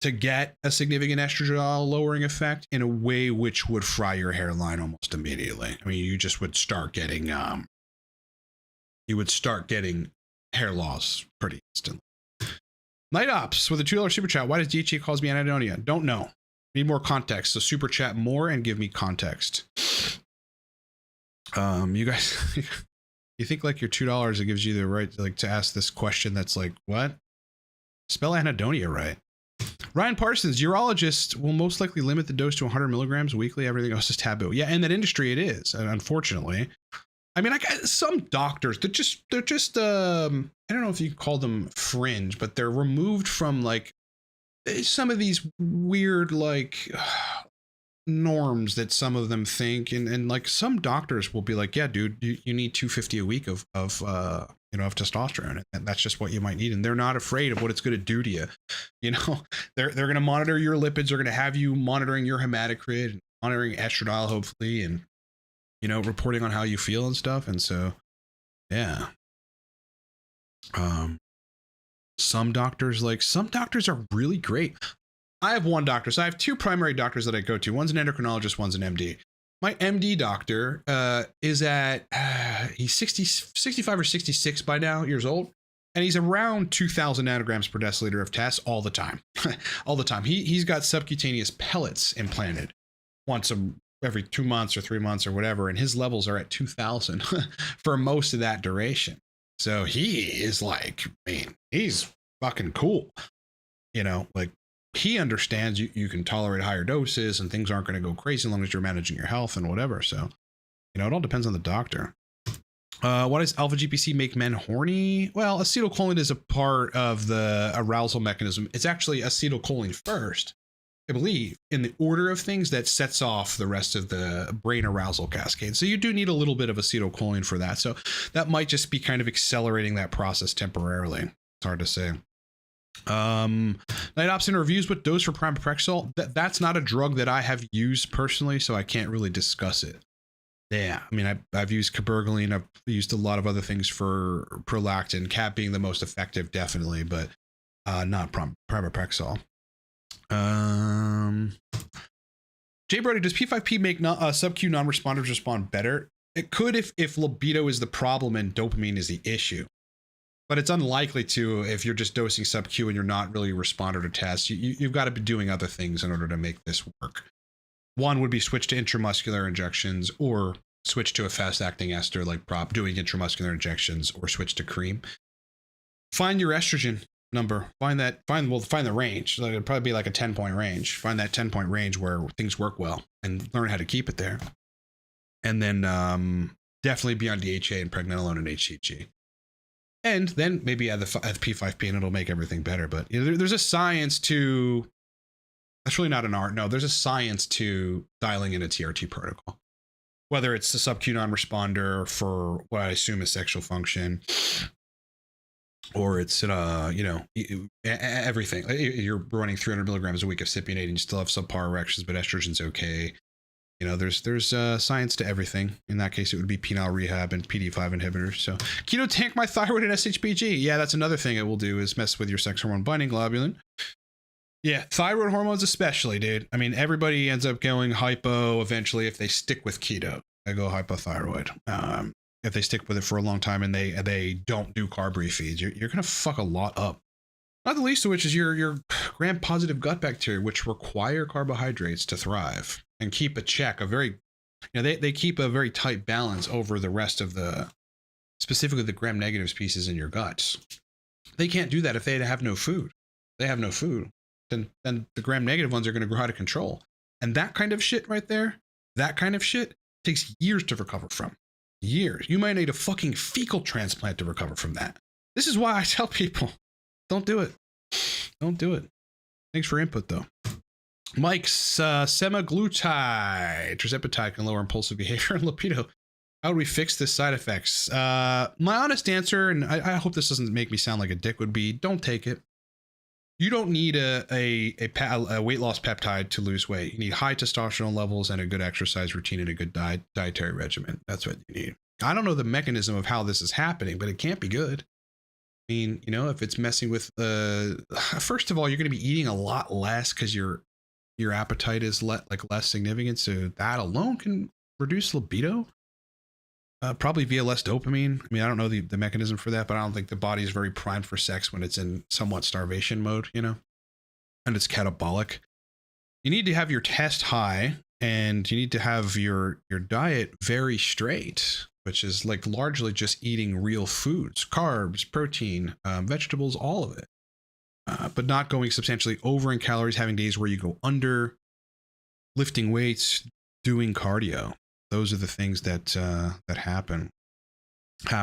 to get a significant estradiol lowering effect in a way which would fry your hairline almost immediately. I mean, you just would start getting hair loss pretty instantly. Night Ops with a $2 super chat. Why does DHT cause me anhedonia? Don't know. Need more context. So super chat more and give me context. You guys, you think like your $2, it gives you the right to ask this question that's like, what? Spell anhedonia right. Ryan Parsons, urologists will most likely limit the dose to 100 milligrams weekly. Everything else is taboo. Yeah, in that industry it is, unfortunately. I mean, some doctors, they're just I don't know if you call them fringe, but they're removed from like some of these weird norms that some of them think, and like some doctors will be like, yeah, dude, you need 250 a week of testosterone, and that's just what you might need, and they're not afraid of what it's going to do to you. They're going to monitor your lipids, they're going to have you monitoring your hematocrit, monitoring estradiol hopefully, and reporting on how you feel and stuff. And so yeah, some doctors are really great. I have one doctor. So I have two primary doctors that I go to. One's an endocrinologist, one's an MD. My MD doctor is he's 65 or 66 by now years old. And he's around 2,000 nanograms per deciliter of tests all the time. All the time. He's got subcutaneous pellets implanted every 2 months or 3 months or whatever. And his levels are at 2,000 for most of that duration. So he is he's fucking cool. He understands you can tolerate higher doses and things aren't going to go crazy as long as you're managing your health and whatever. So, it all depends on the doctor. Why does alpha GPC make men horny? Well, acetylcholine is a part of the arousal mechanism. It's actually acetylcholine first, I believe, in the order of things that sets off the rest of the brain arousal cascade. So you do need a little bit of acetylcholine for that. So that might just be kind of accelerating that process temporarily. It's hard to say. Night Ops in reviews with dose for pramipexole. That's not a drug that I have used personally, so I can't really discuss it. Yeah, I mean, I've used cabergoline. I've used a lot of other things for prolactin, cap being the most effective, definitely, but not pramipexole. Jay Brody, does P5P make sub-Q non-responders respond better? It could if libido is the problem and dopamine is the issue. But it's unlikely to if you're just dosing sub-Q and you're not really a responder to tests. You've got to be doing other things in order to make this work. One would be switch to intramuscular injections or switch to a fast-acting ester like prop, doing intramuscular injections, or switch to cream. Find your estrogen number. Find the range. So it'd probably be like a 10-point range. Find that 10-point range where things work well and learn how to keep it there. And then definitely be on DHA and pregnenolone and HCG. And then maybe add the P5P and it'll make everything better. But there's a science to, that's really not an art. No, there's a science to dialing in a TRT protocol. Whether it's a sub-Q non-responder for what I assume is sexual function, or it's, everything. You're running 300 milligrams a week of cypionate and you still have subpar erections, but estrogen's okay. You know, there's science to everything. In that case, it would be penile rehab and PD5 inhibitors. So keto tank my thyroid and SHBG. Yeah, that's another thing it will do, is mess with your sex hormone binding globulin. Yeah, thyroid hormones especially, dude. I mean, everybody ends up going hypo eventually if they stick with keto. They go hypothyroid. If they stick with it for a long time and they don't do carb refeeds, you're gonna fuck a lot up. Not the least of which is your gram-positive gut bacteria, which require carbohydrates to thrive and keep a check. They keep a very tight balance over the rest of specifically the gram-negative species in your guts. They can't do that if they have no food. They have no food. Then the gram-negative ones are going to grow out of control. And that kind of shit right there, that kind of shit takes years to recover from. Years. You might need a fucking fecal transplant to recover from that. This is why I tell people, don't do it. Don't do it. Thanks for input, though. Mike's semaglutide, tirzepatide can lower impulsive behavior and libido. How do we fix this side effects? My honest answer, and I hope this doesn't make me sound like a dick, would be don't take it. You don't need a weight loss peptide to lose weight. You need high testosterone levels and a good exercise routine and a good dietary regimen. That's what you need. I don't know the mechanism of how this is happening, but it can't be good. I mean, you know, if it's messing with, first of all, you're going to be eating a lot less because your appetite is less significant. So that alone can reduce libido, probably via less dopamine. I mean, I don't know the mechanism for that, but I don't think the body is very primed for sex when it's in somewhat starvation mode, you know, and it's catabolic. You need to have your test high and you need to have your diet very straight, which is like largely just eating real foods, carbs, protein, vegetables, all of it. But not going substantially over in calories, having days where you go under, lifting weights, doing cardio. Those are the things that have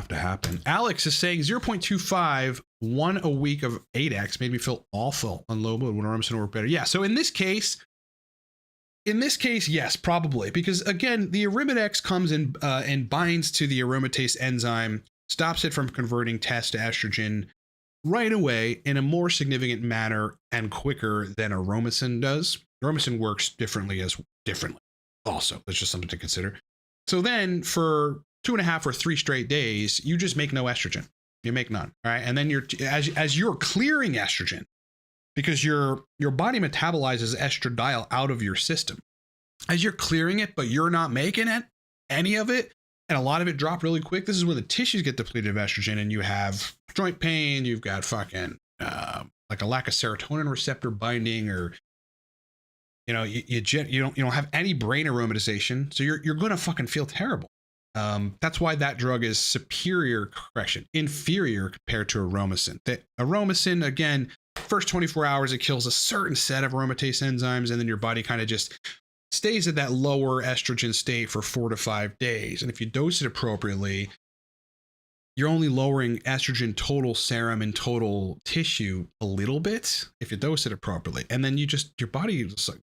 to happen. Alex is saying 0.25, 1 a week of 8x made me feel awful on low mood when Aromasin worked better. Yeah, so in this case, yes, probably. Because again, the Arimidex comes in and binds to the aromatase enzyme, stops it from converting test to estrogen right away in a more significant manner and quicker than Aromasin does. Aromasin works differently also. That's just something to consider. So then for 2.5 or 3 straight days, you just make no estrogen. You make none. All right. And then as you're clearing estrogen, because your body metabolizes estradiol out of your system. As you're clearing it, but you're not making any of it, and a lot of it dropped really quick. This is when the tissues get depleted of estrogen and you have joint pain, you've got fucking like a lack of serotonin receptor binding, or you know, you don't have any brain aromatization, so you're gonna fucking feel terrible. That's why that drug is inferior compared to Aromasin. The Aromasin, again, first 24 hours it kills a certain set of aromatase enzymes, and then your body kind of just stays at that lower estrogen state for 4 to 5 days. And if you dose it appropriately, you're only lowering estrogen total serum and total tissue a little bit if you dose it appropriately. And then your body is like,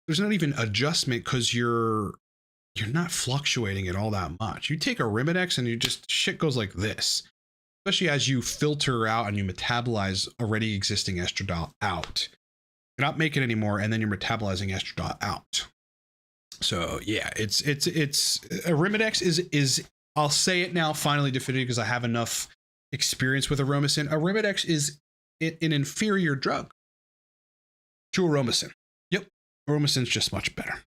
there's not even adjustment because you're not fluctuating it all that much. You take Arimidex and shit goes like this, especially as you filter out and you metabolize already existing estradiol out. You're not making any more, and then you're metabolizing estradiol out. So yeah, it's Arimidex is I'll say it now finally definitively because I have enough experience with Aromasin. Arimidex is an inferior drug to Aromasin. Yep, Aromasin's just much better.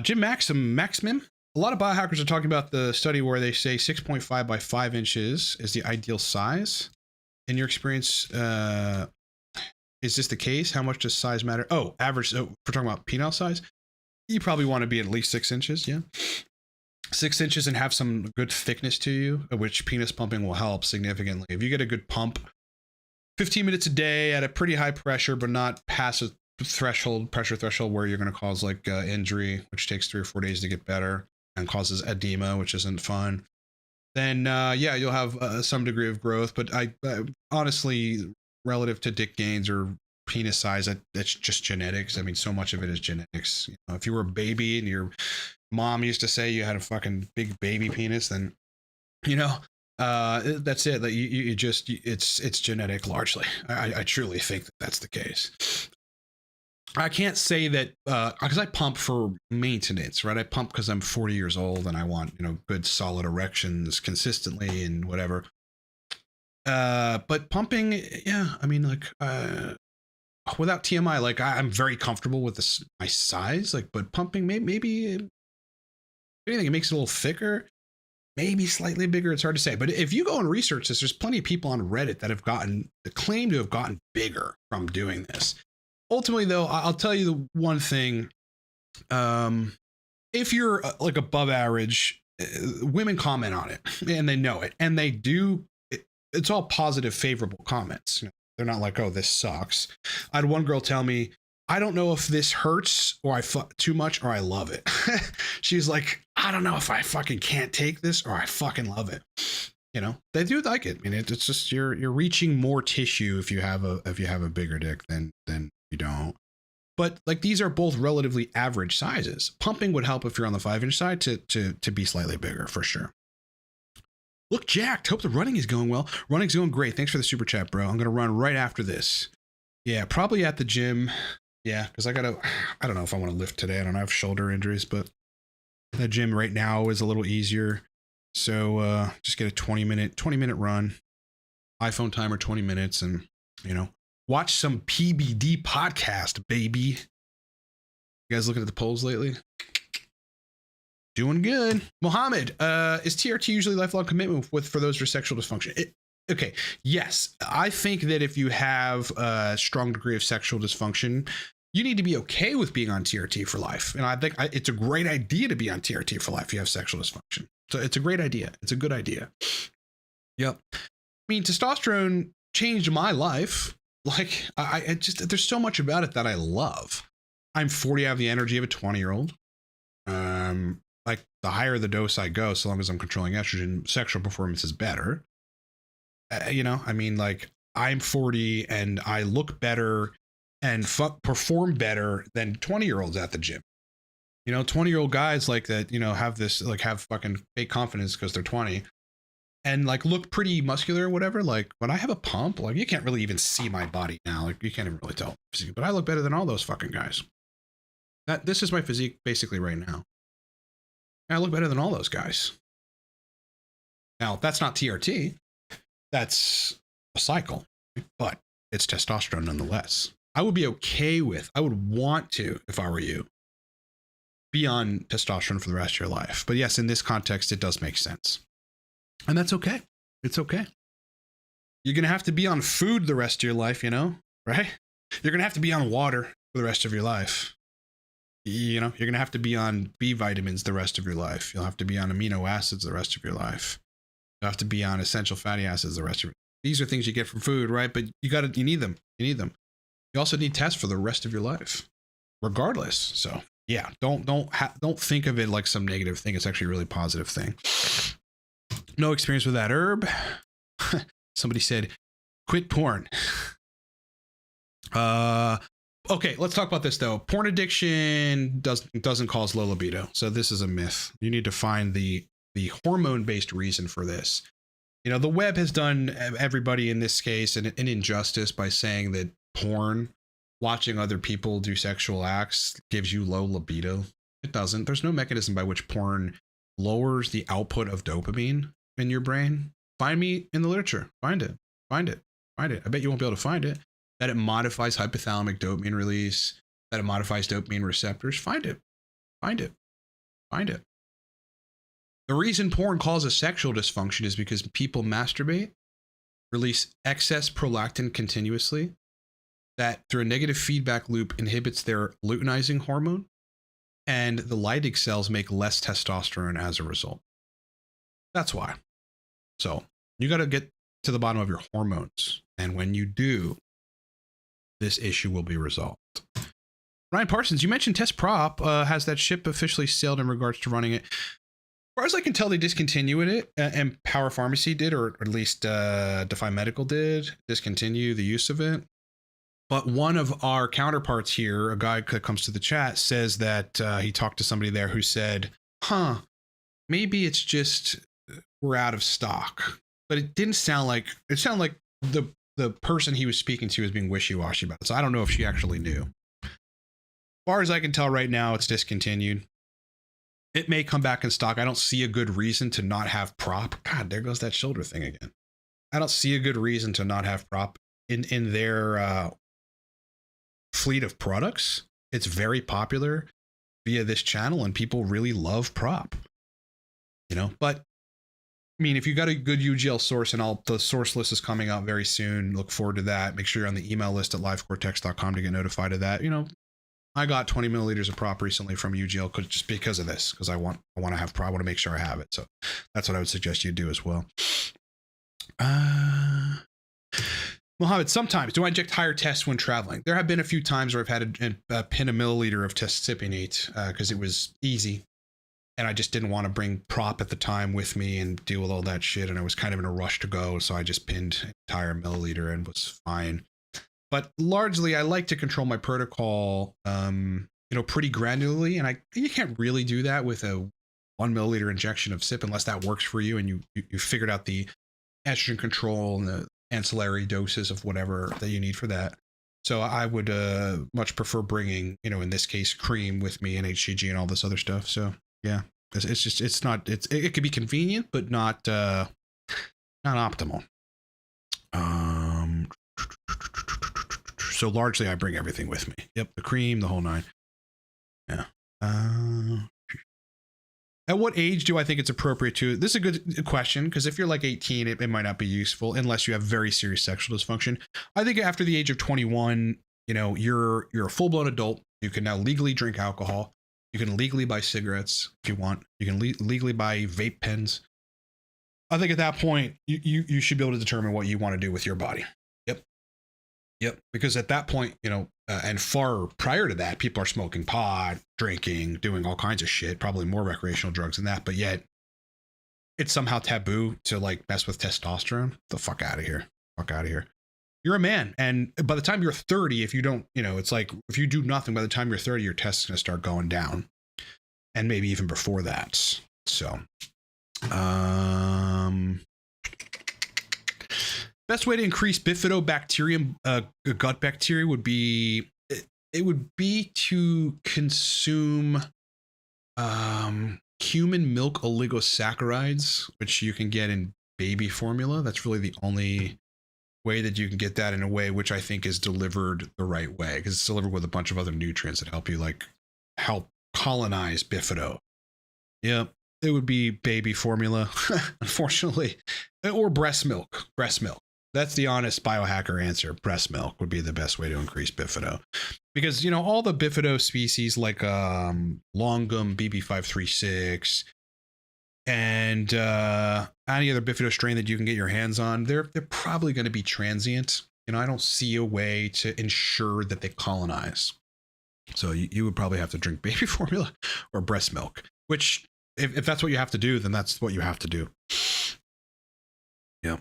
Jim Maximum. A lot of biohackers are talking about the study where they say 6.5 by 5 inches is the ideal size. In your experience, is this the case? How much does size matter? Oh, average. So we're talking about penile size. You probably want to be at least 6 inches. Yeah. 6 inches and have some good thickness to you, which penis pumping will help significantly. If you get a good pump, 15 minutes a day at a pretty high pressure, but not past a pressure threshold where you're going to cause like injury, which takes 3 or 4 days to get better and causes edema, which isn't fun. Then yeah, you'll have some degree of growth. But I honestly, relative to dick gains or penis size, that's just genetics. I mean, so much of it is genetics. You know, if you were a baby and your mom used to say you had a fucking big baby penis, then you know that's it. That you just it's genetic largely. I truly think that's the case. I can't say that because I pump for maintenance, right? I pump because I'm 40 years old and I want, good solid erections consistently and whatever. But pumping, yeah, I mean, like, without TMI, like I'm very comfortable with this, my size, like, but pumping, maybe anything, it makes it a little thicker, maybe slightly bigger. It's hard to say. But if you go and research this, there's plenty of people on Reddit that claim to have gotten bigger from doing this. Ultimately, though, I'll tell you the one thing. If you're like above average, women comment on it and they know it, and they do. It's all positive, favorable comments. They're not like, "Oh, this sucks." I had one girl tell me, "I don't know if this hurts or I fuck too much or I love it." She's like, "I don't know if I fucking can't take this or I fucking love it." They do like it. I mean, it's just you're reaching more tissue if you have a bigger dick than you don't. But like these are both relatively average sizes. Pumping would help if you're on the 5-inch side to be slightly bigger for sure. Look jacked. Hope the running is going well. Running's going great. Thanks for the super chat, bro. I'm gonna run right after this. Yeah, probably at the gym. Yeah, because I don't know if I want to lift today. I don't know. I have shoulder injuries, but the gym right now is a little easier. So just get a 20 minute run. iPhone timer 20 minutes and watch some PBD podcast, baby. You guys looking at the polls lately? Doing good. Mohammed, is TRT usually lifelong commitment for those with sexual dysfunction? Okay, yes. I think that if you have a strong degree of sexual dysfunction, you need to be okay with being on TRT for life. And I think it's a great idea to be on TRT for life if you have sexual dysfunction. So it's a great idea. It's a good idea. Yep. I mean, testosterone changed my life. Like, I just, there's so much about it that I love. I'm 40, I have the energy of a 20-year-old. Like, the higher the dose I go, so long as I'm controlling estrogen, sexual performance is better. I mean, like, I'm 40 and I look better and perform better than 20-year-olds at the gym. 20-year-old guys like that, have this, like, have fucking fake confidence because they're 20 and like look pretty muscular or whatever. Like, when I have a pump, like, you can't really even see my body now. Like, you can't even really tell. But I look better than all those fucking guys. This is my physique basically right now. I look better than all those guys. Now, that's not TRT. That's a cycle, but it's testosterone nonetheless. I would be okay with, I would want to, if I were you, be on testosterone for the rest of your life. But yes, in this context, it does make sense. And that's okay. It's okay. You're going to have to be on food the rest of your life, right? You're going to have to be on water for the rest of your life. You're going to have to be on B vitamins the rest of your life. You'll have to be on amino acids the rest of your life. You'll have to be on essential fatty acids the rest of your life. These are things you get from food, right? But you need them. You need them. You also need tests for the rest of your life, regardless. So yeah, don't think of it like some negative thing. It's actually a really positive thing. No experience with that herb. Somebody said, quit porn. Okay, let's talk about this though. Porn addiction doesn't cause low libido. So this is a myth. You need to find the hormone-based reason for this. The web has done everybody in this case an injustice by saying that porn, watching other people do sexual acts, gives you low libido. It doesn't. There's no mechanism by which porn lowers the output of dopamine in your brain. Find me in the literature. Find it. I bet you won't be able to find it. That it modifies hypothalamic dopamine release, that it modifies dopamine receptors. Find it. The reason porn causes sexual dysfunction is because people masturbate, release excess prolactin continuously, that through a negative feedback loop inhibits their luteinizing hormone, and the Leydig cells make less testosterone as a result. That's why. So you got to get to the bottom of your hormones. And when you do, this issue will be resolved. Ryan Parsons, you mentioned Test Prop. Has that ship officially sailed in regards to running it? As far as I can tell, they discontinued it, and Power Pharmacy did, or at least Defy Medical did, discontinue the use of it. But one of our counterparts here, a guy that comes to the chat, says that he talked to somebody there who said, maybe it's just we're out of stock. But it didn't sound like, it sounded like the person he was speaking to was being wishy-washy about it. So I don't know if she actually knew. far as I can tell right now, it's discontinued. It may come back in stock. I don't see a good reason to not have prop. God, there goes that shoulder thing again. I don't see a good reason to not have prop in their fleet of products. It's very popular via this channel, and people really love prop. You know, but I mean, if you got a good UGL source, and the source list is coming out very soon, look forward to that. Make sure you're on the email list at livecortex.com to get notified of that. You know, I got 20 milliliters of prop recently from UGL just because of this, because I want to have prop. I want to make sure I have it. So that's what I would suggest you do as well. Mohammed, sometimes do I inject higher tests when traveling? There have been a few times where I've had a pin a milliliter of testipinate because it was easy. And I just didn't want to bring prop at the time with me and deal with all that shit. And I was kind of in a rush to go. So I just pinned an entire milliliter and was fine. But largely, I like to control my protocol, pretty granularly. And you can't really do that with a 1 milliliter injection of SIP unless that works for you and you figured out the estrogen control and the ancillary doses of whatever that you need for that. So I would much prefer bringing, in this case, cream with me and HCG and all this other stuff. So yeah, it could be convenient, but not optimal. So largely I bring everything with me. Yep. The cream, the whole nine. Yeah. At what age do I think it's appropriate to? This is a good question, because if you're like 18, it might not be useful unless you have very serious sexual dysfunction. I think after the age of 21, you're a full-blown adult. You can now legally drink alcohol. You can legally buy cigarettes if you want. You can legally buy vape pens. I think at that point, you should be able to determine what you want to do with your body. Yep. Because at that point, and far prior to that, people are smoking pot, drinking, doing all kinds of shit, probably more recreational drugs than that. But yet it's somehow taboo to like mess with testosterone. The fuck out of here. You're a man. And by the time you're 30, if you don't, it's like if you do nothing, by the time you're 30, your test is going to start going down. And maybe even before that. So, best way to increase bifidobacterium, gut bacteria would be, to consume human milk oligosaccharides, which you can get in baby formula. That's really the only way that you can get that in a way which I think is delivered the right way, because it's delivered with a bunch of other nutrients that help colonize bifido. Yep. It would be baby formula, unfortunately, or breast milk. That's the honest biohacker answer. Breast milk would be the best way to increase bifido, because all the bifido species like longum, BB536, and any other bifido strain that you can get your hands on, they're probably going to be transient. I don't see a way to ensure that they colonize. So you would probably have to drink baby formula or breast milk, which if that's what you have to do, then that's what you have to do. Yeah.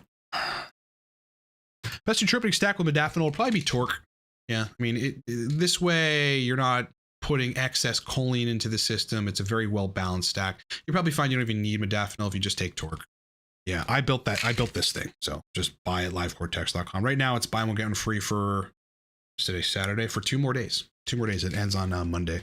Best nootropic stack with modafinil will probably be torque. Yeah. I mean, this way you're not putting excess choline into the system. It's a very well balanced stack. You probably find you don't even need modafinil if you just take torque. Yeah, I built this thing. So just buy it at livecortex.com. Right now it's buy one, get one free for today's Saturday for 2 more days. 2 more days. It ends on Monday.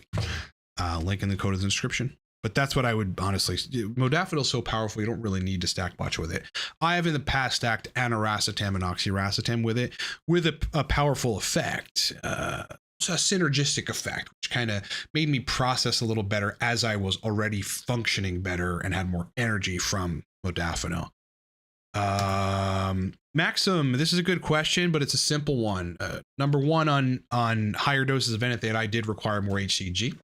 Link in the code of the description. But that's what I would honestly, modafinil is so powerful, you don't really need to stack much with it. I have in the past stacked aniracetam and oxiracetam with it, with a powerful effect. It's a synergistic effect, which kind of made me process a little better as I was already functioning better and had more energy from modafinil. Maxim, this is a good question, but it's a simple one. Number one, on higher doses of anything, I did require more HCG.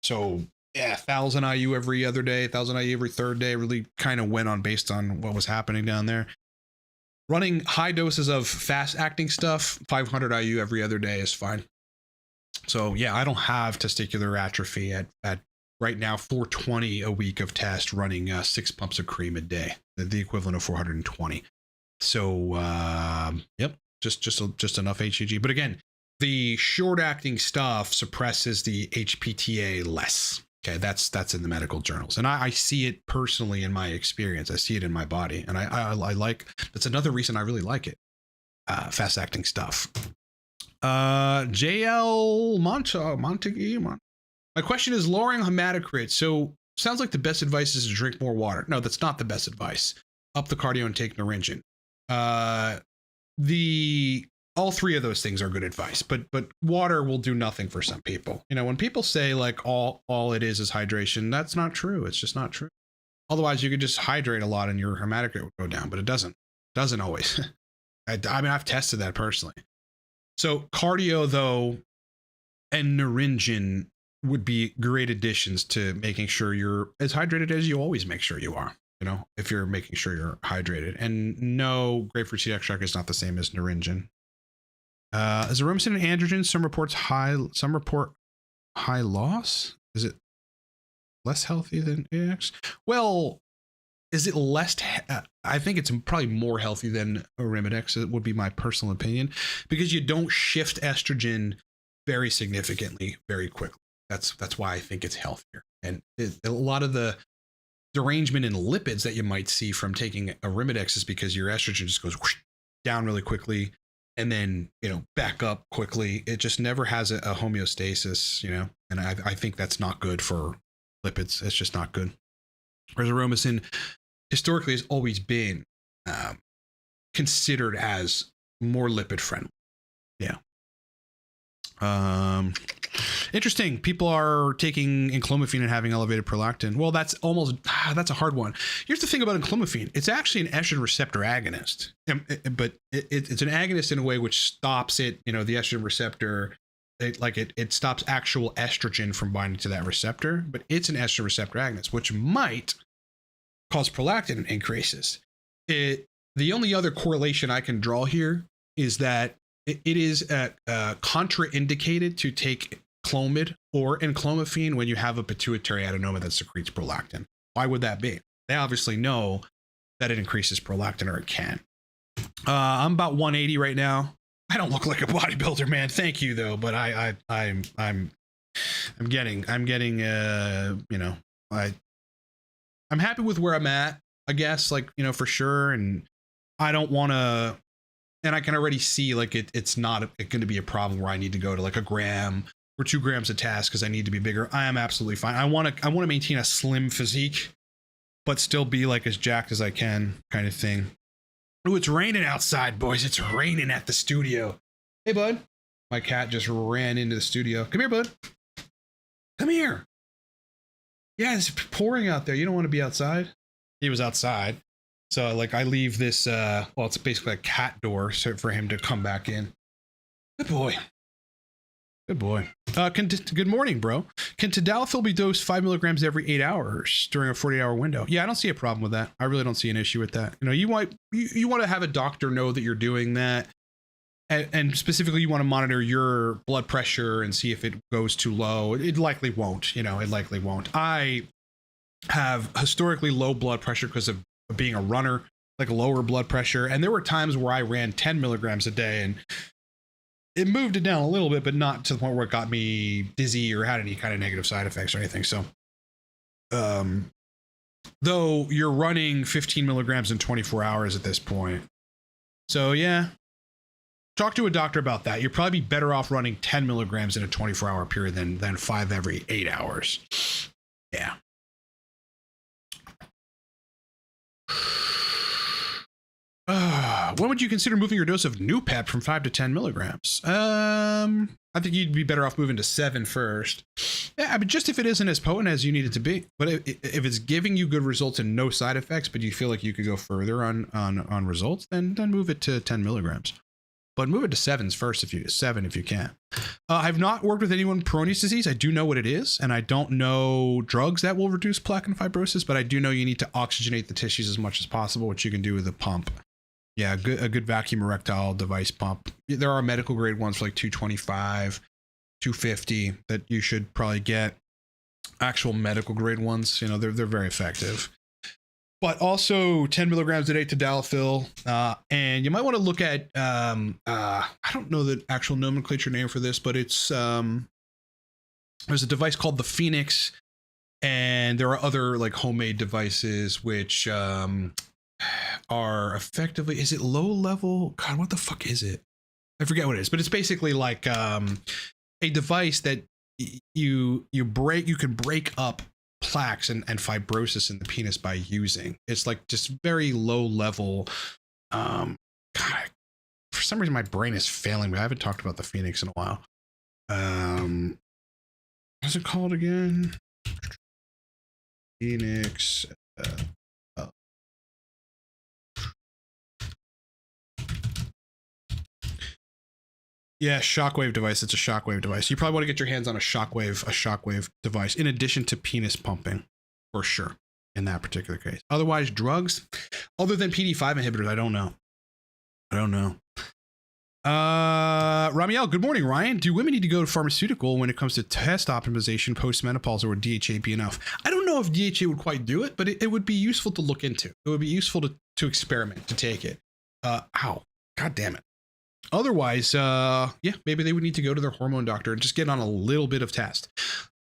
So yeah, 1,000 IU every other day, 1,000 IU every third day, really kind of went on based on what was happening down there. Running high doses of fast acting stuff, 500 IU every other day is fine. So yeah, I don't have testicular atrophy at right now, 420 a week of test, running 6 pumps of cream a day, the equivalent of 420. So yep, just enough HCG. But again, the short acting stuff suppresses the HPTA less. Okay, that's in the medical journals, and I see it personally in my experience. I see it in my body, and I like. That's another reason I really like it. Fast acting stuff. JL Montague. My question is lowering hematocrit. So sounds like the best advice is to drink more water. No, that's not the best advice. Up the cardio and take Naringin. All three of those things are good advice, but water will do nothing for some people. You know, when people say like all it is hydration, that's not true. It's just not true. Otherwise, you could just hydrate a lot and your hematocrit would go down, but it doesn't always. I mean, I've tested that personally. So cardio though, and Naringin would be great additions to making sure you're as hydrated as you always make sure you are. You know, if you're making sure you're hydrated. And no, grapefruit seed extract is not the same as Naringin. Is Aromasin and androgen? Some report high loss. Is it less healthy than AX? Well, is it less? I think it's probably more healthy than Arimidex. It would be my personal opinion, because you don't shift estrogen very significantly, very quickly. That's why I think it's healthier. And a lot of the derangement in lipids that you might see from taking Arimidex is because your estrogen just goes whoosh, down really quickly and then, you know, back up quickly. It just never has a homeostasis, you know, and I think that's not good for lipids. It's just not good. Whereas Aromasin historically has always been considered as more lipid friendly. Yeah. Interesting. People are taking enclomiphene and having elevated prolactin. Well, that's a hard one. Here's the thing about enclomiphene. It's actually an estrogen receptor agonist, but it's an agonist in a way which stops it, you know, the estrogen receptor, it stops actual estrogen from binding to that receptor, but it's an estrogen receptor agonist, which might cause prolactin increases. The only other correlation I can draw here is that it is contraindicated to take Clomid or enclomiphene when you have a pituitary adenoma that secretes prolactin. Why would that be? They obviously know that it increases prolactin, or it can. I'm about 180 right now. I don't look like a bodybuilder, man. Thank you though, but I'm getting you know, I'm happy with where I'm at, I guess, like, you know, for sure. And I don't want to, and I can already see like it's not going to be a problem where I need to go to like a gram or 2 grams a task because I need to be bigger. I am absolutely fine. I want to maintain a slim physique, but still be like as jacked as I can, kind of thing. Oh, it's raining outside, boys. It's raining at the studio. Hey, bud. My cat just ran into the studio. Come here, bud. Come here. Yeah, it's pouring out there. You don't want to be outside. He was outside. So like I leave this, well, it's basically a cat door so for him to come back in. Good boy. Good boy. Good morning, bro. Can tadalafil be dosed 5 milligrams every 8 hours during a 48-hour window? Yeah, I don't see a problem with that. I really don't see an issue with that. You know, you want to have a doctor know that you're doing that. And specifically, you want to monitor your blood pressure and see if it goes too low. It likely won't, you know, it likely won't. I have historically low blood pressure because of being a runner, like lower blood pressure. And there were times where I ran 10 milligrams a day and it moved it down a little bit, but not to the point where it got me dizzy or had any kind of negative side effects or anything. So, though you're running 15 milligrams in 24 hours at this point. So yeah, talk to a doctor about that. You'd probably be better off running 10 milligrams in a 24-hour period than 5 every 8 hours. Yeah. When would you consider moving your dose of Nupep from 5 to 10 milligrams? I think you'd be better off moving to 7 first. Yeah, I mean, just if it isn't as potent as you need it to be. But if it's giving you good results and no side effects, but you feel like you could go further on results, then move it to 10 milligrams. But move it to 7s first if you can. I've not worked with anyone with Peyronie's disease. I do know what it is, and I don't know drugs that will reduce plaque and fibrosis, but I do know you need to oxygenate the tissues as much as possible, which you can do with a pump. Yeah, a good vacuum erectile device pump. There are medical grade ones for like 225, 250 that you should probably get. Actual medical grade ones, you know, they're very effective. But also 10 milligrams a day tadalafil, and you might want to look at I don't know the actual nomenclature name for this, but it's there's a device called the Phoenix, and there are other like homemade devices which are effectively, is it low level? God, what the fuck is it? I forget what it is, but it's basically like a device that you can break up plaques and fibrosis in the penis by using. It's like just very low level. God, for some reason my brain is failing me. I haven't talked about the Phoenix in a while. What's it called again? Phoenix. Yeah, shockwave device. It's a shockwave device. You probably want to get your hands on a shockwave device in addition to penis pumping, for sure, in that particular case. Otherwise, drugs, other than PD5 inhibitors, I don't know. Ramiel, good morning, Ryan. Do women need to go to pharmaceutical when it comes to test optimization post-menopause, or would DHA be enough? I don't know if DHA would quite do it, but it would be useful to look into. It would be useful to experiment, to take it. Ow, God damn it. Otherwise, yeah, maybe they would need to go to their hormone doctor and just get on a little bit of test.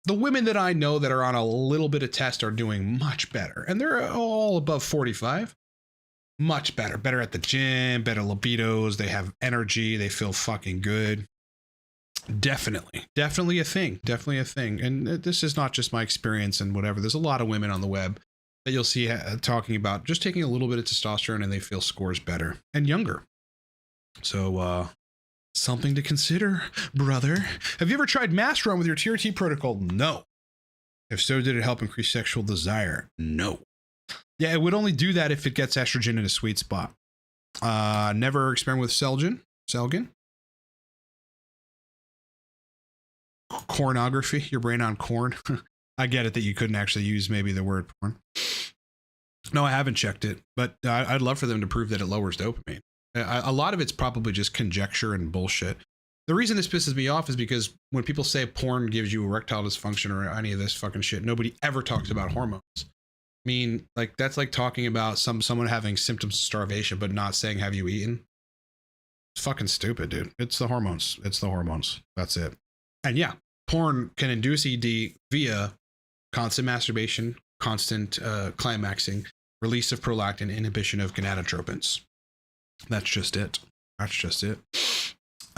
The women that I know that are on a little bit of test are doing much better, and they're all above 45. Much better at the gym, better libidos. They have energy. They feel fucking good. Definitely a thing. And this is not just my experience and whatever. There's a lot of women on the web that you'll see talking about just taking a little bit of testosterone and they feel scores better and younger. So, something to consider, brother. Have you ever tried mass run with your TRT protocol? No. If so, did it help increase sexual desire? No. Yeah, it would only do that if it gets estrogen in a sweet spot. Never experiment with Selgin. Cornography, your brain on corn. I get it that you couldn't actually use maybe the word porn. No, I haven't checked it, but I'd love for them to prove that it lowers dopamine. A lot of it's probably just conjecture and bullshit. The reason this pisses me off is because when people say porn gives you erectile dysfunction or any of this fucking shit, nobody ever talks about hormones. I mean, like, that's like talking about someone having symptoms of starvation, but not saying, have you eaten? It's fucking stupid, dude. It's the hormones. That's it. And yeah, porn can induce ED via constant masturbation, constant climaxing, release of prolactin, inhibition of gonadotropins. That's just it.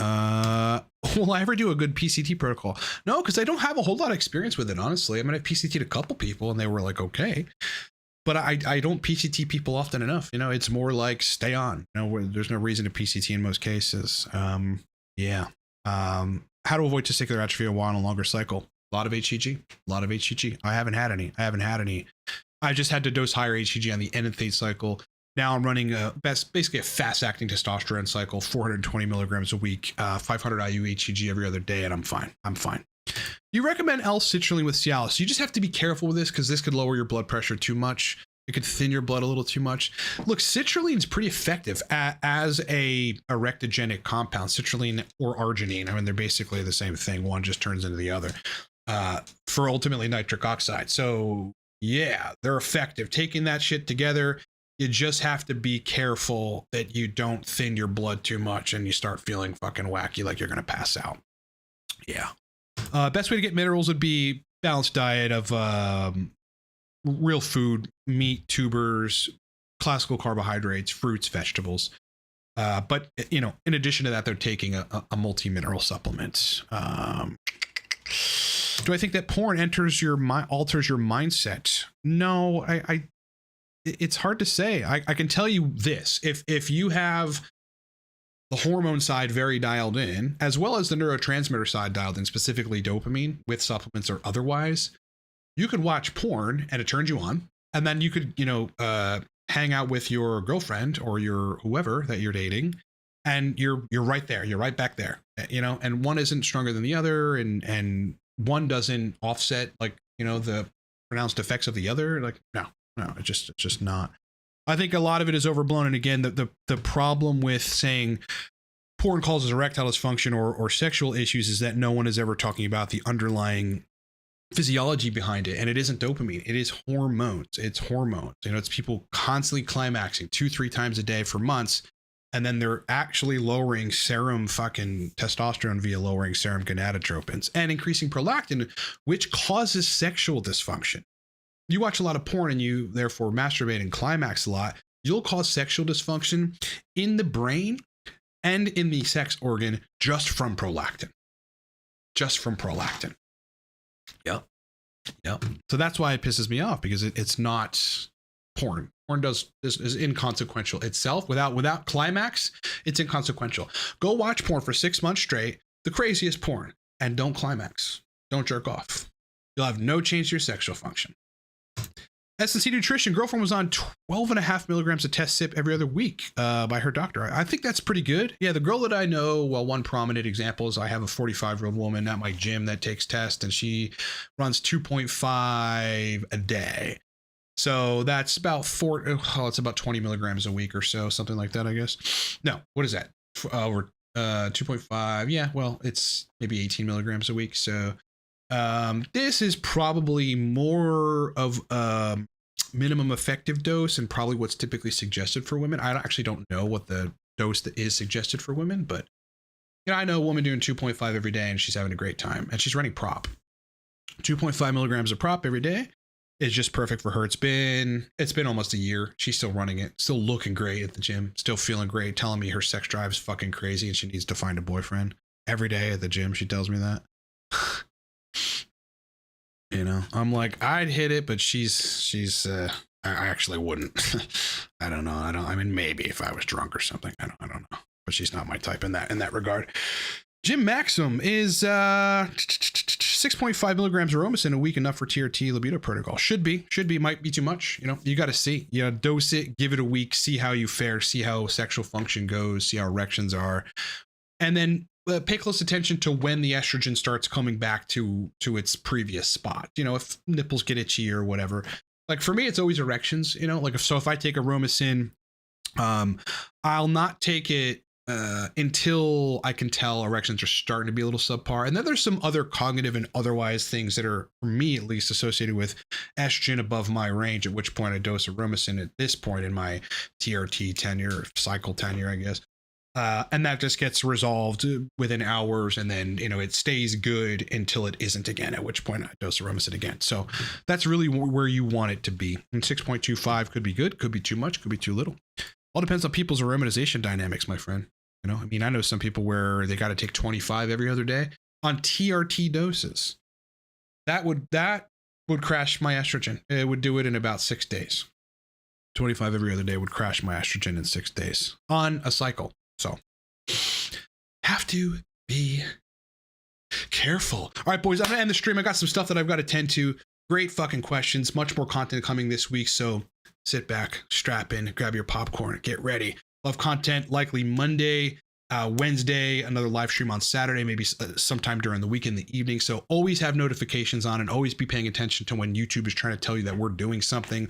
Will I ever do a good PCT protocol? No, because I don't have a whole lot of experience with it, honestly. I mean, I've PCT'd a couple people and they were like, okay. But I don't PCT people often enough. You know, it's more like stay on. You know, there's no reason to PCT in most cases. Yeah. How to avoid testicular atrophy while on a longer cycle? A lot of HCG. I haven't had any. I just had to dose higher HCG on the enanthate cycle. Now I'm running basically a fast-acting testosterone cycle, 420 milligrams a week, 500 IU HCG every other day, and I'm fine. You recommend L-citrulline with Cialis. You just have to be careful with this because this could lower your blood pressure too much. It could thin your blood a little too much. Look, citrulline is pretty effective as a erectogenic compound, citrulline or arginine. I mean, they're basically the same thing. One just turns into the other for ultimately nitric oxide. So yeah, they're effective. Taking that shit together, you just have to be careful that you don't thin your blood too much and you start feeling fucking wacky like you're going to pass out. Yeah. Best way to get minerals would be balanced diet of real food, meat, tubers, classical carbohydrates, fruits, vegetables. But, you know, in addition to that, they're taking a multi-mineral supplement. Do I think that porn alters your mindset? No, it's hard to say. I can tell you this. If you have the hormone side very dialed in, as well as the neurotransmitter side dialed in, specifically dopamine with supplements or otherwise, you could watch porn and it turns you on. And then you could, you know, hang out with your girlfriend or your whoever that you're dating. And you're right there. You're right back there, you know, and one isn't stronger than the other. And one doesn't offset, like, you know, the pronounced effects of the other. Like, no, it's just not. I think a lot of it is overblown. And again, the problem with saying porn causes erectile dysfunction or sexual issues is that no one is ever talking about the underlying physiology behind it. And it isn't dopamine. It is hormones. It's hormones. You know, it's people constantly climaxing 2-3 times a day for months. And then they're actually lowering serum fucking testosterone via lowering serum gonadotropins and increasing prolactin, which causes sexual dysfunction. You watch a lot of porn and you therefore masturbate and climax a lot, you'll cause sexual dysfunction in the brain. and in the sex organ just from prolactin. Just from prolactin. Yep. Yep. So that's why it pisses me off, because it's not porn. Porn is inconsequential itself. Without climax, it's inconsequential. Go watch porn for 6 months straight, the craziest porn, and don't climax. Don't jerk off. You'll have no change to your sexual function. S&C Nutrition, girlfriend was on 12.5 milligrams of test sip every other week by her doctor. I think that's pretty good. Yeah, the girl that I know, well, one prominent example is I have a 45-year-old woman at my gym that takes tests, and she runs 2.5 a day. So that's about it's about 20 milligrams a week or so, something like that, I guess. No, what is that? Over 2.5. Yeah, well, it's maybe 18 milligrams a week. So this is probably more of a minimum effective dose and probably what's typically suggested for women. I actually don't know what the dose that is suggested for women, but I know a woman doing 2.5 every day and she's having a great time, and she's running prop. 2.5 milligrams of prop every day is just perfect for her. It's been almost a year. She's still running it, still looking great at the gym, still feeling great, telling me her sex drive is fucking crazy and she needs to find a boyfriend. Every day at the gym, she tells me that. I'm like, I'd hit it, but she's I actually wouldn't. I don't know. I mean, maybe if I was drunk or something. I don't know. But she's not my type in that regard. Gym Maxim is 6.5 milligrams Aromasin a week, enough for TRT libido protocol. Should be, might be too much. You got to see, dose it, give it a week, see how you fare, see how sexual function goes, see how erections are. And then pay close attention to when the estrogen starts coming back to its previous spot. If nipples get itchy or whatever. Like for me, it's always erections, if I take Aromasin, I'll not take it until I can tell erections are starting to be a little subpar. And then there's some other cognitive and otherwise things that are, for me at least, associated with estrogen above my range, at which point I dose Aromasin at this point in my TRT tenure, cycle tenure, I guess. And that just gets resolved within hours, and then it stays good until it isn't again, at which point I dose Aromasin again. So that's really where you want it to be. And 6.25 could be good, could be too much, could be too little. All depends on people's aromatization dynamics, my friend. I know some people where they got to take 25 every other day on TRT doses. That would crash my estrogen. It would do it in about 6 days. 25 every other day would crash my estrogen in 6 days on a cycle. So have to be careful. All right, boys, I'm gonna end the stream. I got some stuff that I've got to tend to. Great fucking questions. Much more content coming this week. So sit back, strap in, grab your popcorn, get ready. Love content likely Monday, Wednesday, another live stream on Saturday, maybe sometime during the week in the evening. So always have notifications on and always be paying attention to when YouTube is trying to tell you that we're doing something.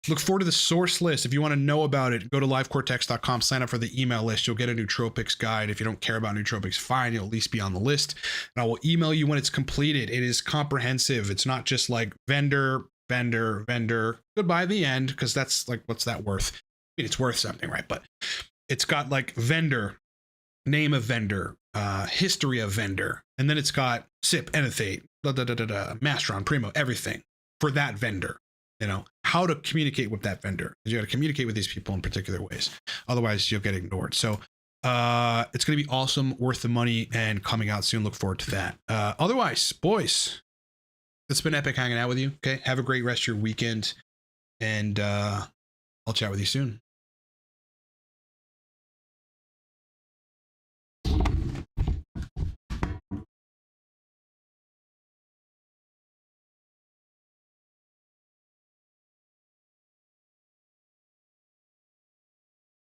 Look forward to the source list. If you want to know about it, go to livecortex.com, sign up for the email list. You'll get a nootropics guide. If you don't care about nootropics, fine. You'll at least be on the list. And I will email you when it's completed. It is comprehensive. It's not just like vendor, goodbye at the end, because that's like, what's that worth? I mean, it's worth something, right? But it's got like vendor, name of vendor, history of vendor. And then it's got SIP, Enothate, Masteron, Primo, everything for that vendor. How to communicate with that vendor. You got to communicate with these people in particular ways. Otherwise, you'll get ignored. So it's going to be awesome, worth the money, and coming out soon. Look forward to that. Otherwise, boys, it's been epic hanging out with you. Okay. Have a great rest of your weekend. And I'll chat with you soon.